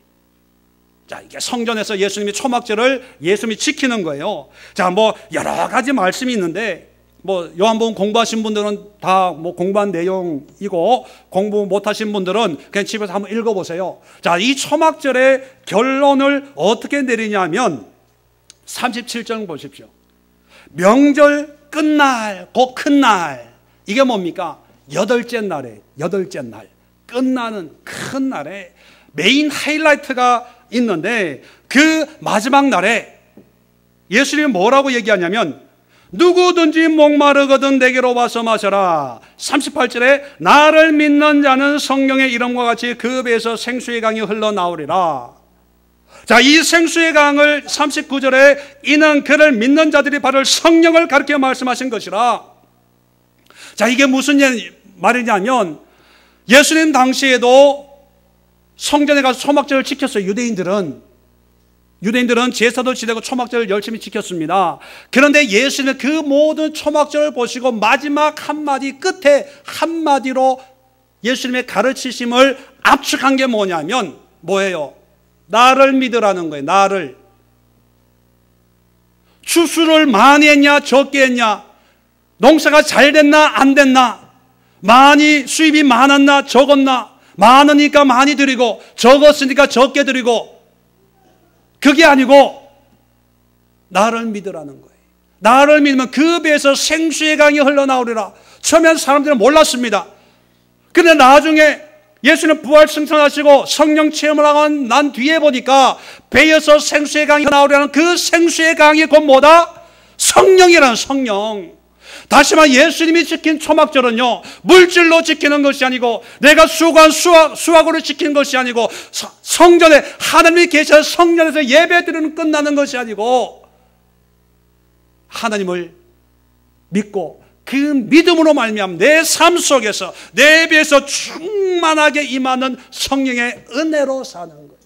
자, 이게 성전에서 예수님이 초막절을 예수님이 지키는 거예요. 자, 뭐 여러 가지 말씀이 있는데 뭐 요한복음 공부하신 분들은 다 뭐 공부한 내용이고 공부 못하신 분들은 그냥 집에서 한번 읽어보세요. 자, 이 초막절의 결론을 어떻게 내리냐면 37절 보십시오. 명절 끝날, 곧 큰 날. 이게 뭡니까? 여덟째 날에, 여덟째 날. 끝나는 큰 날에 메인 하이라이트가 있는데 그 마지막 날에 예수님이 뭐라고 얘기하냐면 누구든지 목마르거든 내게로 와서 마셔라. 38절에 나를 믿는 자는 성령의 이름과 같이 그 배에서 생수의 강이 흘러나오리라. 자, 이 생수의 강을 39절에 이는 그를 믿는 자들이 바로 성령을 가르쳐 말씀하신 것이라. 자, 이게 무슨 말이냐면 예수님 당시에도 성전에 가서 초막절을 지켰어요. 유대인들은 제사도 지내고 초막절을 열심히 지켰습니다. 그런데 예수는 그 모든 초막절을 보시고 마지막 한마디 끝에 한마디로 예수님의 가르치심을 압축한 게 뭐냐면 뭐예요? 나를 믿으라는 거예요. 나를. 추수를 많이 했냐 적게 했냐, 농사가 잘 됐나 안 됐나, 많이 수입이 많았나 적었나, 많으니까 많이 드리고 적었으니까 적게 드리고, 그게 아니고 나를 믿으라는 거예요. 나를 믿으면 그 배에서 생수의 강이 흘러나오리라. 처음엔 사람들은 몰랐습니다. 그런데 나중에 예수는 부활 승천하시고 성령 체험을 하고 난 뒤에 보니까 배에서 생수의 강이 나오려는 그 생수의 강이 곧 뭐다? 성령이라는 성령. 다시 말해 예수님이 지킨 초막절은요 물질로 지키는 것이 아니고 내가 수고한 수학으로 지키는 것이 아니고 성전에 하나님이 계셔서 성전에서 예배드리는 끝나는 것이 아니고 하나님을 믿고 그 믿음으로 말미암아 내 삶 속에서 내 배에서 충만하게 임하는 성령의 은혜로 사는 거예요.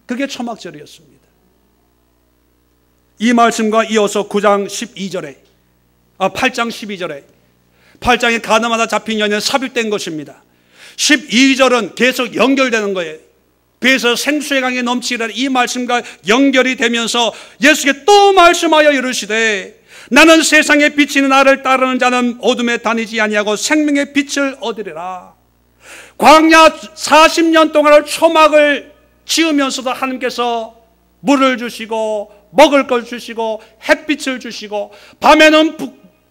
그게 초막절이었습니다. 이 말씀과 이어서 9장 12절에 8장 12절에 8장에 가나마다 잡힌 여인은 삽입된 것입니다. 12절은 계속 연결되는 거예요. 배에서 생수의 강이 넘치리라 이 말씀과 연결이 되면서 예수께 또 말씀하여 이르시되 나는 세상의 빛이니 나를 따르는 자는 어둠에 다니지 아니하고 생명의 빛을 얻으리라. 광야 40년 동안을 초막을 지으면서도 하나님께서 물을 주시고 먹을 걸 주시고 햇빛을 주시고 밤에는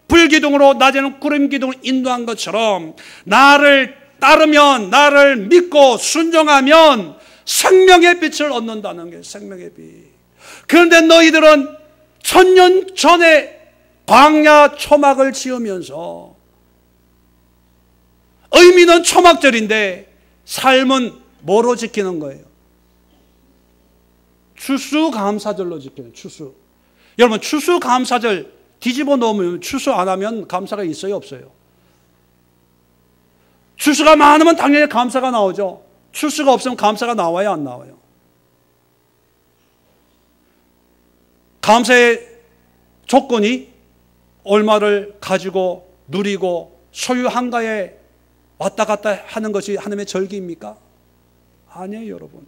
불기둥으로 낮에는 구름기둥으로 인도한 것처럼 나를 따르면 나를 믿고 순종하면 생명의 빛을 얻는다는 게 생명의 빛. 그런데 너희들은 1000년 전에 광야 초막을 지으면서 의미는 초막절인데 삶은 뭐로 지키는 거예요? 추수감사절로 지키는 추수. 여러분 추수감사절 뒤집어 놓으면 추수 안 하면 감사가 있어요 없어요? 추수가 많으면 당연히 감사가 나오죠. 추수가 없으면 감사가 나와요 안 나와요? 감사의 조건이 얼마를 가지고 누리고 소유한가에 왔다 갔다 하는 것이 하나님의 절기입니까? 아니에요, 여러분.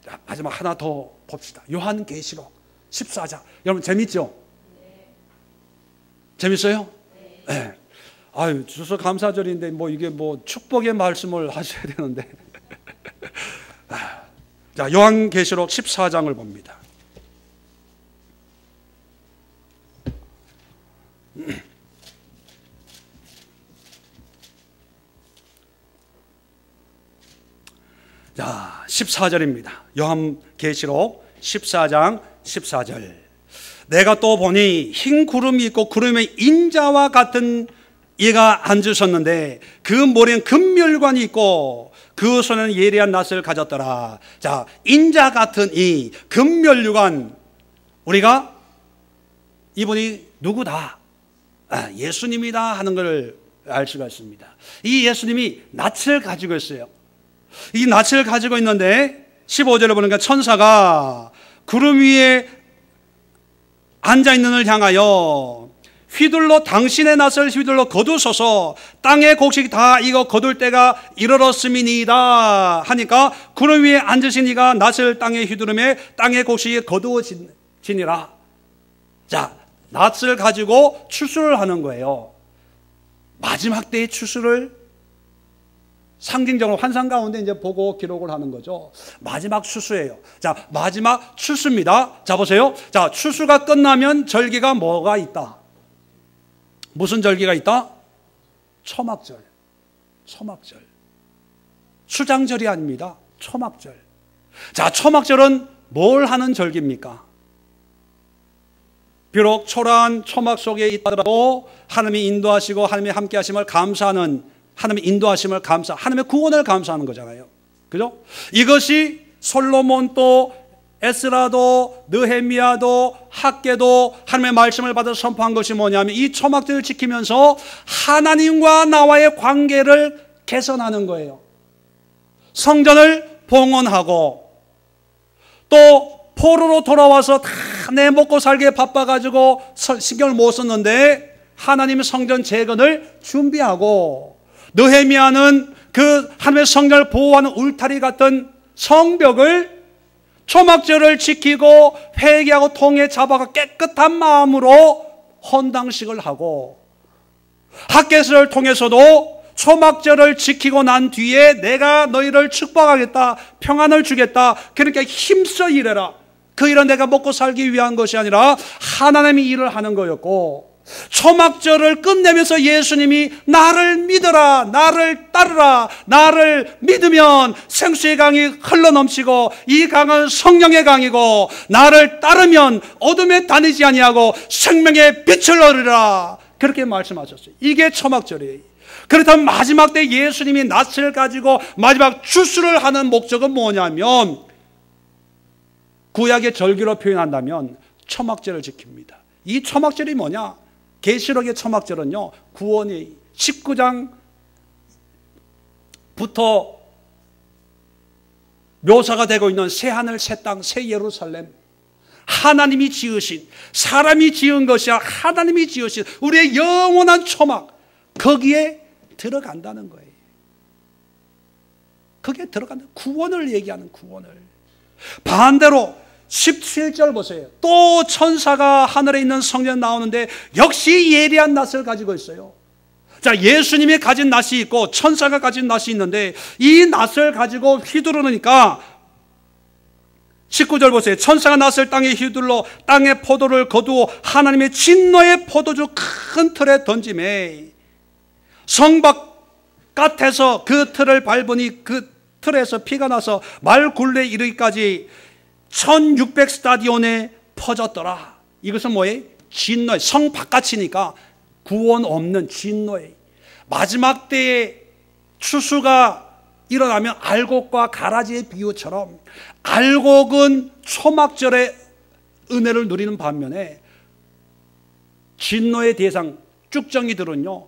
자, 마지막 하나 더 봅시다. 요한계시록 14장. 여러분 재밌죠? 재밌어요? 네. 아유, 주서 감사절인데 뭐 이게 뭐 축복의 말씀을 하셔야 되는데. 자, 요한계시록 14장을 봅니다. 자, 14절입니다. 요한계시록 14장 14절. 내가 또 보니 흰 구름이 있고 구름에 인자와 같은 이가 앉으셨는데 그 머리엔 금멸관이 있고 그 손에는 예리한 낫을 가졌더라. 자, 인자 같은 이 금멸관, 우리가 이분이 누구다? 예수님이다 하는 걸 알 수가 있습니다. 이 예수님이 낫을 가지고 있어요. 이 낫을 가지고 있는데 15절에 보니까 천사가 구름 위에 앉아있는 이를 향하여 휘둘러 당신의 낫을 휘둘러 거두소서, 땅의 곡식이 다 익어 거둘 때가 이르렀음이니이다 하니까 구름 위에 앉으신 이가 낫을 땅에 휘두르매 땅의 곡식이 거두어지니라. 자, 낫을 가지고 추수를 하는 거예요. 마지막 때의 추수를 상징적으로 환상 가운데 이제 보고 기록을 하는 거죠. 마지막 추수예요. 자, 마지막 추수입니다. 자, 보세요. 자, 추수가 끝나면 절기가 뭐가 있다? 무슨 절기가 있다? 초막절. 초막절. 수장절이 아닙니다. 초막절. 자, 초막절은 뭘 하는 절기입니까? 비록 초라한 초막 속에 있더라도 하나님이 인도하시고 하나님이 함께 하심을 감사하는, 하나님의 인도하심을 하나님의 구원을 감사하는 거잖아요. 그죠? 이것이 솔로몬도, 에스라도, 느헤미야도, 학개도 하나님의 말씀을 받아 선포한 것이 뭐냐면 이 초막절을 지키면서 하나님과 나와의 관계를 개선하는 거예요. 성전을 봉헌하고 또 포로로 돌아와서 다 내 먹고 살기에 바빠가지고 신경을 못 썼는데 하나님의 성전 재건을 준비하고, 느헤미야는 그 하나님의 성전을 보호하는 울타리 같은 성벽을 초막절을 지키고 회개하고 통에 잡아가 깨끗한 마음으로 헌당식을 하고, 학개서를 통해서도 초막절을 지키고 난 뒤에 내가 너희를 축복하겠다, 평안을 주겠다, 그러니까 힘써 일해라. 그 일은 내가 먹고 살기 위한 것이 아니라 하나님이 일을 하는 거였고, 초막절을 끝내면서 예수님이 나를 믿어라, 나를 따르라, 나를 믿으면 생수의 강이 흘러넘치고 이 강은 성령의 강이고 나를 따르면 어둠에 다니지 아니하고 생명의 빛을 얻으리라, 그렇게 말씀하셨어요. 이게 초막절이에요. 그렇다면 마지막 때 예수님이 낫을 가지고 마지막 추수를 하는 목적은 뭐냐면, 구약의 절기로 표현한다면 초막절을 지킵니다. 이 초막절이 뭐냐? 계시록의 초막절은요, 구원이 19장부터 묘사가 되고 있는 새하늘, 새 땅, 새 예루살렘, 하나님이 지으신, 사람이 지은 것이 아니라 하나님이 지으신 우리의 영원한 초막, 거기에 들어간다는 거예요. 거기에 들어간다. 구원을 얘기하는 구원을. 반대로 17절 보세요. 또 천사가 하늘에 있는 성전에 나오는데 역시 예리한 낫을 가지고 있어요. 자, 예수님이 가진 낫이 있고 천사가 가진 낫이 있는데 이 낫을 가지고 휘두르니까 19절 보세요. 천사가 낫을 땅에 휘둘러 땅의 포도를 거두어 하나님의 진노의 포도주 큰 틀에 던지매 성 바깥에서 그 틀을 밟으니 그 틀에서 피가 나서 말 굴레 이르기까지 1600 스타디온에 퍼졌더라. 이것은 뭐예요? 진노예. 성 바깥이니까 구원 없는 진노예. 마지막 때에 추수가 일어나면 알곡과 가라지의 비유처럼 알곡은 초막절의 은혜를 누리는 반면에 진노의 대상 쭉정이들은요,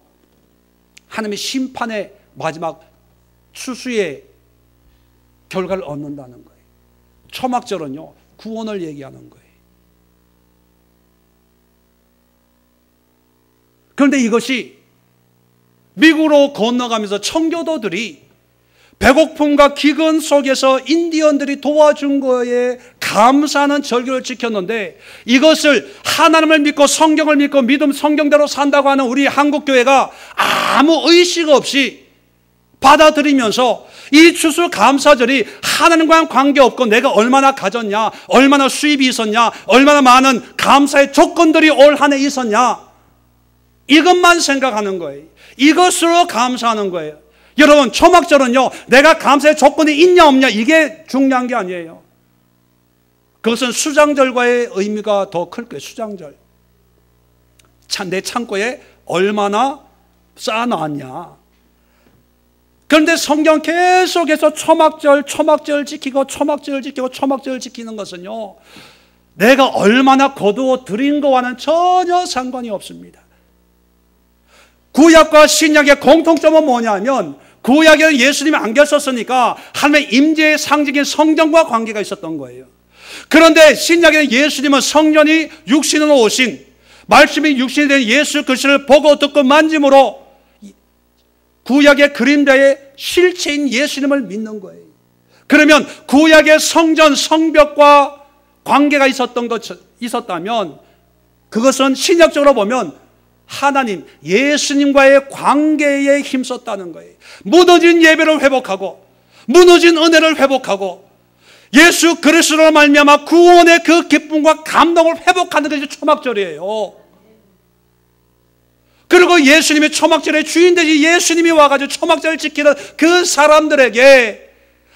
하나님의 심판의 마지막 추수의 결과를 얻는다는 거예요. 초막절은요, 구원을 얘기하는 거예요. 그런데 이것이 미국으로 건너가면서 청교도들이 배고픔과 기근 속에서 인디언들이 도와준 거에 감사하는 절기를 지켰는데, 이것을 하나님을 믿고 성경을 믿고 믿음 성경대로 산다고 하는 우리 한국교회가 아무 의식 없이 받아들이면서 이 추수감사절이 하나님과는 관계없고 내가 얼마나 가졌냐, 얼마나 수입이 있었냐, 얼마나 많은 감사의 조건들이 올 한 해 있었냐, 이것만 생각하는 거예요. 이것으로 감사하는 거예요. 여러분, 초막절은요, 내가 감사의 조건이 있냐 없냐 이게 중요한 게 아니에요. 그것은 수장절과의 의미가 더 클 거예요. 수장절. 내 창고에 얼마나 쌓아놨냐. 그런데 성경 계속해서 초막절 지키고 초막절 지키는 것은요, 내가 얼마나 거두어 드린 거와는 전혀 상관이 없습니다. 구약과 신약의 공통점은 뭐냐면, 구약에는 예수님이 안 계셨으니까 하나님의 임재의 상징인 성전과 관계가 있었던 거예요. 그런데 신약에는 예수님은 성전이 육신으로 오신, 말씀이 육신이 된 예수 그리스도를 보고 듣고 만짐으로 구약의 그림자의 실체인 예수님을 믿는 거예요. 그러면 구약의 성전 성벽과 관계가 있었다면 그것은 신약적으로 보면 하나님, 예수님과의 관계에 힘썼다는 거예요. 무너진 예배를 회복하고 무너진 은혜를 회복하고 예수 그리스도로 말미암아 구원의 그 기쁨과 감동을 회복하는 것이 초막절이에요. 그리고 예수님이 초막절의 주인 되시 예수님이 와가지고 초막절을 지키는 그 사람들에게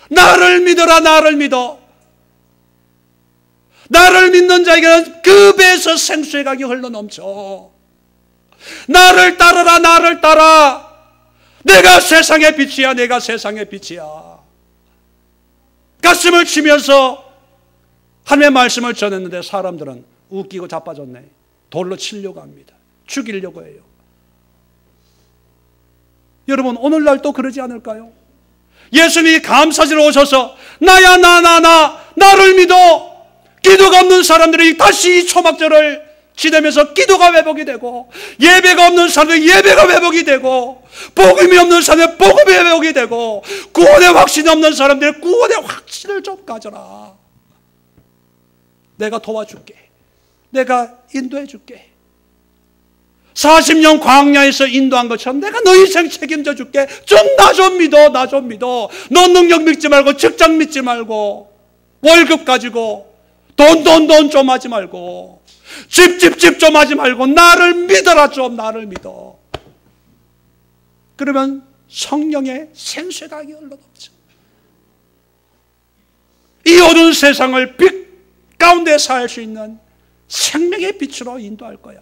나를 믿어라, 나를 믿어. 나를 믿는 자에게는 그 배에서 생수의 강이 흘러넘쳐. 나를 따르라, 나를 따라. 내가 세상의 빛이야, 내가 세상의 빛이야. 가슴을 치면서 하나님의 말씀을 전했는데 사람들은 웃기고 자빠졌네. 돌로 치려고 합니다. 죽이려고 해요. 여러분, 오늘날 또 그러지 않을까요? 예수님이 감사지로 오셔서 나야, 나를 믿어. 기도가 없는 사람들이 다시 이 초막절을 지내면서 기도가 회복이 되고, 예배가 없는 사람들 예배가 회복이 되고, 복음이 없는 사람들 복음이 회복이 되고, 구원의 확신이 없는 사람들 구원의 확신을 좀 가져라. 내가 도와줄게. 내가 인도해 줄게. 40년 광야에서 인도한 것처럼 내가 너 인생 책임져 줄게. 나 좀 믿어, 나 좀 믿어. 너 능력 믿지 말고, 직장 믿지 말고, 월급 가지고 돈 좀 하지 말고, 집 좀 하지 말고 나를 믿어라, 좀 나를 믿어. 그러면 성령의 생수의 강이 흘러넘쳐. 이 어두운 세상을 빛 가운데 살 수 있는 생명의 빛으로 인도할 거야.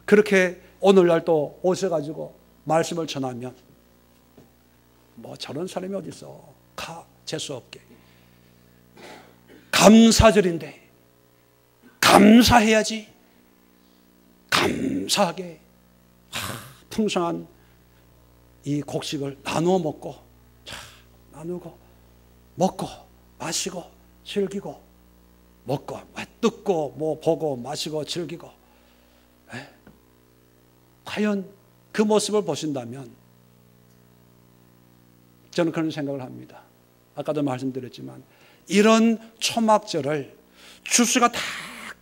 그렇게 오늘날 또 오셔가지고 말씀을 전하면 뭐 저런 사람이 어디 있어? 재수 없게. 감사절인데 감사해야지. 감사하게 풍성한 이 곡식을 나누어 먹고, 나누고 먹고 마시고 즐기고, 먹고 듣고 뭐 보고 마시고 즐기고. 과연 그 모습을 보신다면 저는 그런 생각을 합니다. 아까도 말씀드렸지만 이런 초막절을 추수가 다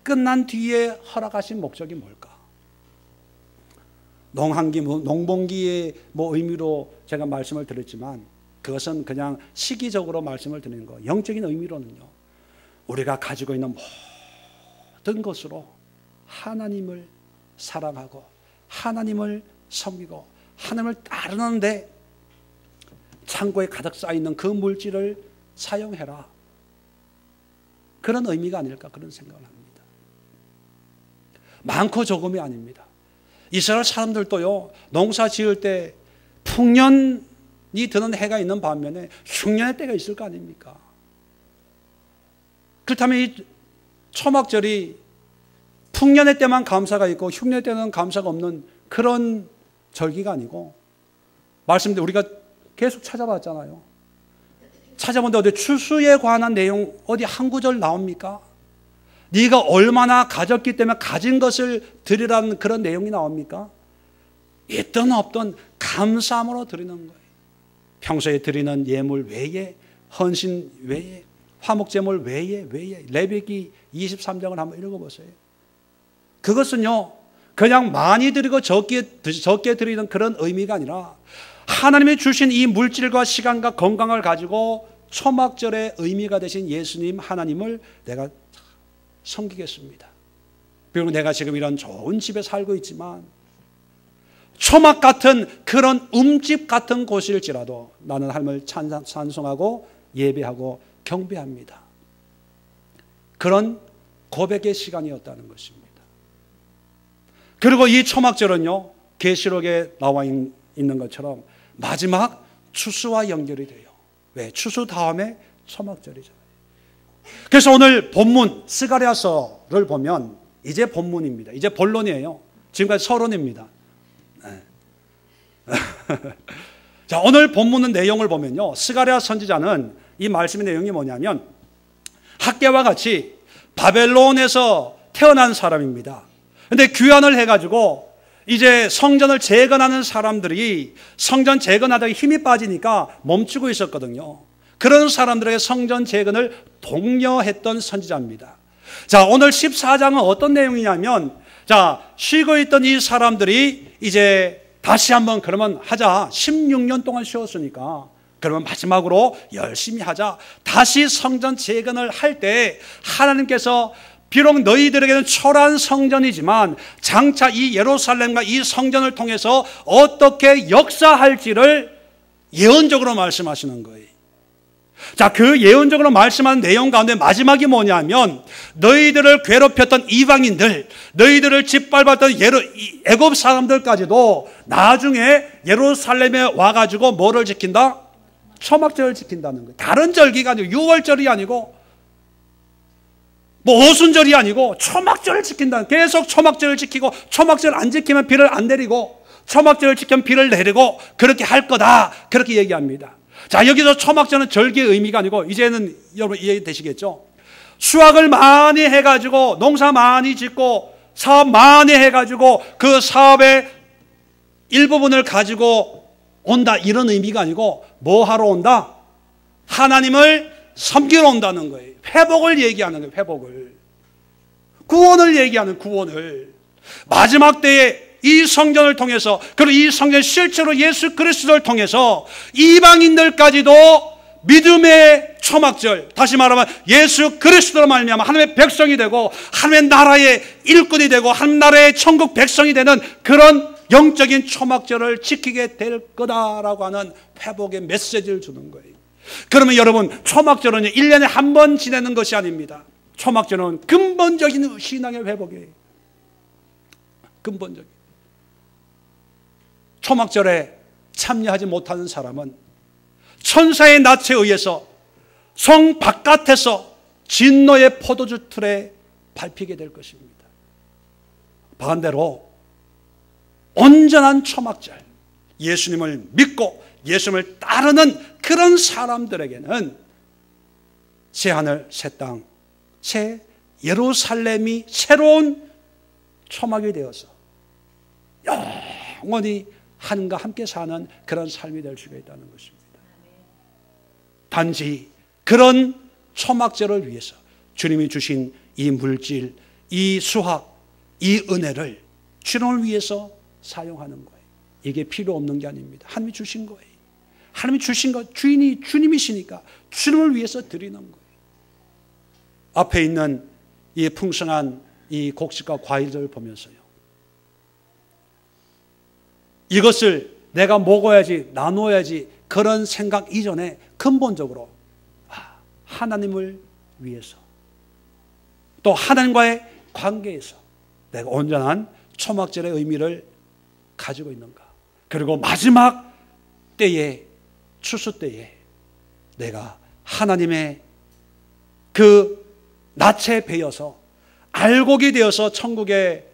끝난 뒤에 허락하신 목적이 뭘까? 농한기, 농번기의 의미로 제가 말씀을 드렸지만 그것은 그냥 시기적으로 말씀을 드리는 거. 영적인 의미로는요, 우리가 가지고 있는 모든 것으로 하나님을 사랑하고 하나님을 섬기고 하나님을 따르는데 창고에 가득 쌓여있는 그 물질을 사용해라. 그런 의미가 아닐까, 그런 생각을 합니다. 많고 조금이 아닙니다. 이스라엘 사람들도요, 농사 지을 때 풍년이 드는 해가 있는 반면에 흉년의 때가 있을 거 아닙니까? 그렇다면 이 초막절이 풍년의 때만 감사가 있고 흉년의 때는 감사가 없는 그런 절기가 아니고, 말씀대로 우리가 계속 찾아봤잖아요. 찾아본데 어디 추수에 관한 내용 어디 한 구절 나옵니까? 네가 얼마나 가졌기 때문에 가진 것을 드리라는 그런 내용이 나옵니까? 있든 없든 감사함으로 드리는 거예요. 평소에 드리는 예물 외에, 헌신 외에, 화목제물 외에 레위기 23장을 한번 읽어보세요. 그것은요 그냥 많이 드리고 적게 드리는 그런 의미가 아니라 하나님이 주신 이 물질과 시간과 건강을 가지고 초막절의 의미가 되신 예수님 하나님을 내가 섬기겠습니다. 그리고 내가 지금 이런 좋은 집에 살고 있지만 초막 같은 그런 음집 같은 곳일지라도 나는 하나님을 찬송하고 예배하고 경배합니다. 그런 고백의 시간이었다는 것입니다. 그리고 이 초막절은요 계시록에 나와 있는 것처럼 마지막 추수와 연결이 돼요. 왜? 추수 다음에 초막절이잖아요. 그래서 오늘 본문 스가랴서를 보면 이제 본문입니다. 이제 본론이에요. 지금까지 서론입니다. 자, 오늘 본문의 내용을 보면요 스가랴 선지자는 이 말씀의 내용이 뭐냐면 학개와 같이 바벨론에서 태어난 사람입니다. 근데 귀환을 해가지고 이제 성전을 재건하는 사람들이 성전 재건하다가 힘이 빠지니까 멈추고 있었거든요. 그런 사람들에게 성전 재건을 독려했던 선지자입니다. 자, 오늘 14장은 어떤 내용이냐면 자, 쉬고 있던 이 사람들이 이제 다시 한번 그러면 하자. 16년 동안 쉬었으니까 그러면 마지막으로 열심히 하자. 다시 성전 재건을 할 때 하나님께서 비록 너희들에게는 초라한 성전이지만 장차 이 예루살렘과 이 성전을 통해서 어떻게 역사할지를 예언적으로 말씀하시는 거예요. 자, 그 예언적으로 말씀하는 내용 가운데 마지막이 뭐냐면 너희들을 괴롭혔던 이방인들, 너희들을 짓밟았던 애굽 사람들까지도 나중에 예루살렘에 와가지고 뭐를 지킨다? 초막절을 지킨다는 거예요. 다른 절기가 아니고 유월절이 아니고 뭐 오순절이 아니고 초막절을 지킨다. 계속 초막절을 지키고 초막절 안 지키면 비를 안 내리고 초막절을 지키면 비를 내리고 그렇게 할 거다. 그렇게 얘기합니다. 자, 여기서 초막절은 절기의 의미가 아니고 이제는 여러분 이해되시겠죠? 수확을 많이 해가지고 농사 많이 짓고 사업 많이 해가지고 그 사업의 일부분을 가지고 온다 이런 의미가 아니고 뭐 하러 온다? 하나님을 섬기러 온다는 거예요. 회복을 얘기하는 거예요. 회복을. 구원을 얘기하는 구원을. 마지막 때에 이 성전을 통해서 그리고 이 성전 실제로 예수 그리스도를 통해서 이방인들까지도 믿음의 초막절, 다시 말하면 예수 그리스도로 말미암아 하나님의 백성이 되고 하나님의 나라의 일꾼이 되고 하나님 나라의 천국 백성이 되는 그런 영적인 초막절을 지키게 될 거다라고 하는 회복의 메시지를 주는 거예요. 그러면 여러분 초막절은 1년에 한 번 지내는 것이 아닙니다. 초막절은 근본적인 신앙의 회복이에요. 근본적인. 초막절에 참여하지 못하는 사람은 천사의 낯에 의해서 성 바깥에서 진노의 포도주 틀에 밟히게 될 것입니다. 반대로 온전한 초막절, 예수님을 믿고 예수님을 따르는 그런 사람들에게는 새하늘 새 땅, 새 예루살렘이 새로운 초막이 되어서 영원히 하나님과 함께 사는 그런 삶이 될 수가 있다는 것입니다. 단지 그런 초막절을 위해서 주님이 주신 이 물질, 이 수학, 이 은혜를 주님을 위해서 사용하는 거예요. 이게 필요 없는 게 아닙니다. 하나님이 주신 거예요. 하나님이 주신 것, 주인이 주님이시니까 주님을 위해서 드리는 거예요. 앞에 있는 이 풍성한 이 곡식과 과일들을 보면서요, 이것을 내가 먹어야지, 나눠야지 그런 생각 이전에 근본적으로 하나님을 위해서 또 하나님과의 관계에서 내가 온전한 초막절의 의미를 가지고 있는가. 그리고 마지막 때에, 추수 때에 내가 하나님의 그 낯에 베어서 알곡이 되어서 천국에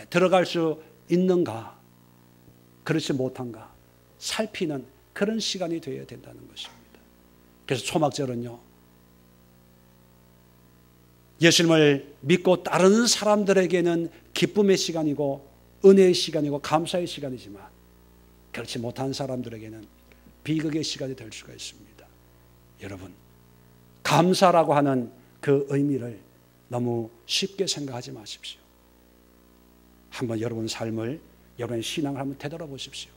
들어갈 수 있는가, 그렇지 못한가 살피는 그런 시간이 되어야 된다는 것입니다. 그래서 초막절은요, 예수님을 믿고 따르는 사람들에게는 기쁨의 시간이고 은혜의 시간이고 감사의 시간이지만 그렇지 못한 사람들에게는 비극의 시간이 될 수가 있습니다. 여러분, 감사라고 하는 그 의미를 너무 쉽게 생각하지 마십시오. 한번 여러분 삶을, 여러분의 신앙을 한번 되돌아보십시오.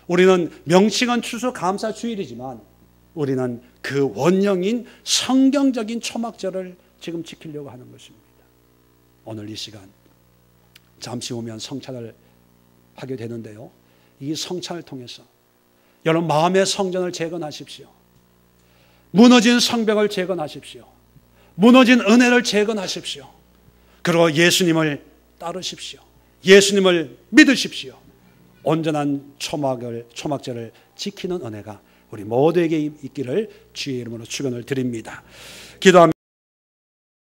우리는 명칭은 추수감사주일이지만 우리는 그 원형인 성경적인 초막절을 지금 지키려고 하는 것입니다. 오늘 이 시간 잠시 후면 성찬을 하게 되는데요, 이 성찬을 통해서 여러분 마음의 성전을 재건하십시오. 무너진 성벽을 재건하십시오. 무너진 은혜를 재건하십시오. 그리고 예수님을 따르십시오. 예수님을 믿으십시오. 온전한 초막절을 지키는 은혜가 우리 모두에게 있기를 주의 이름으로 축원을 드립니다. 기도합니다.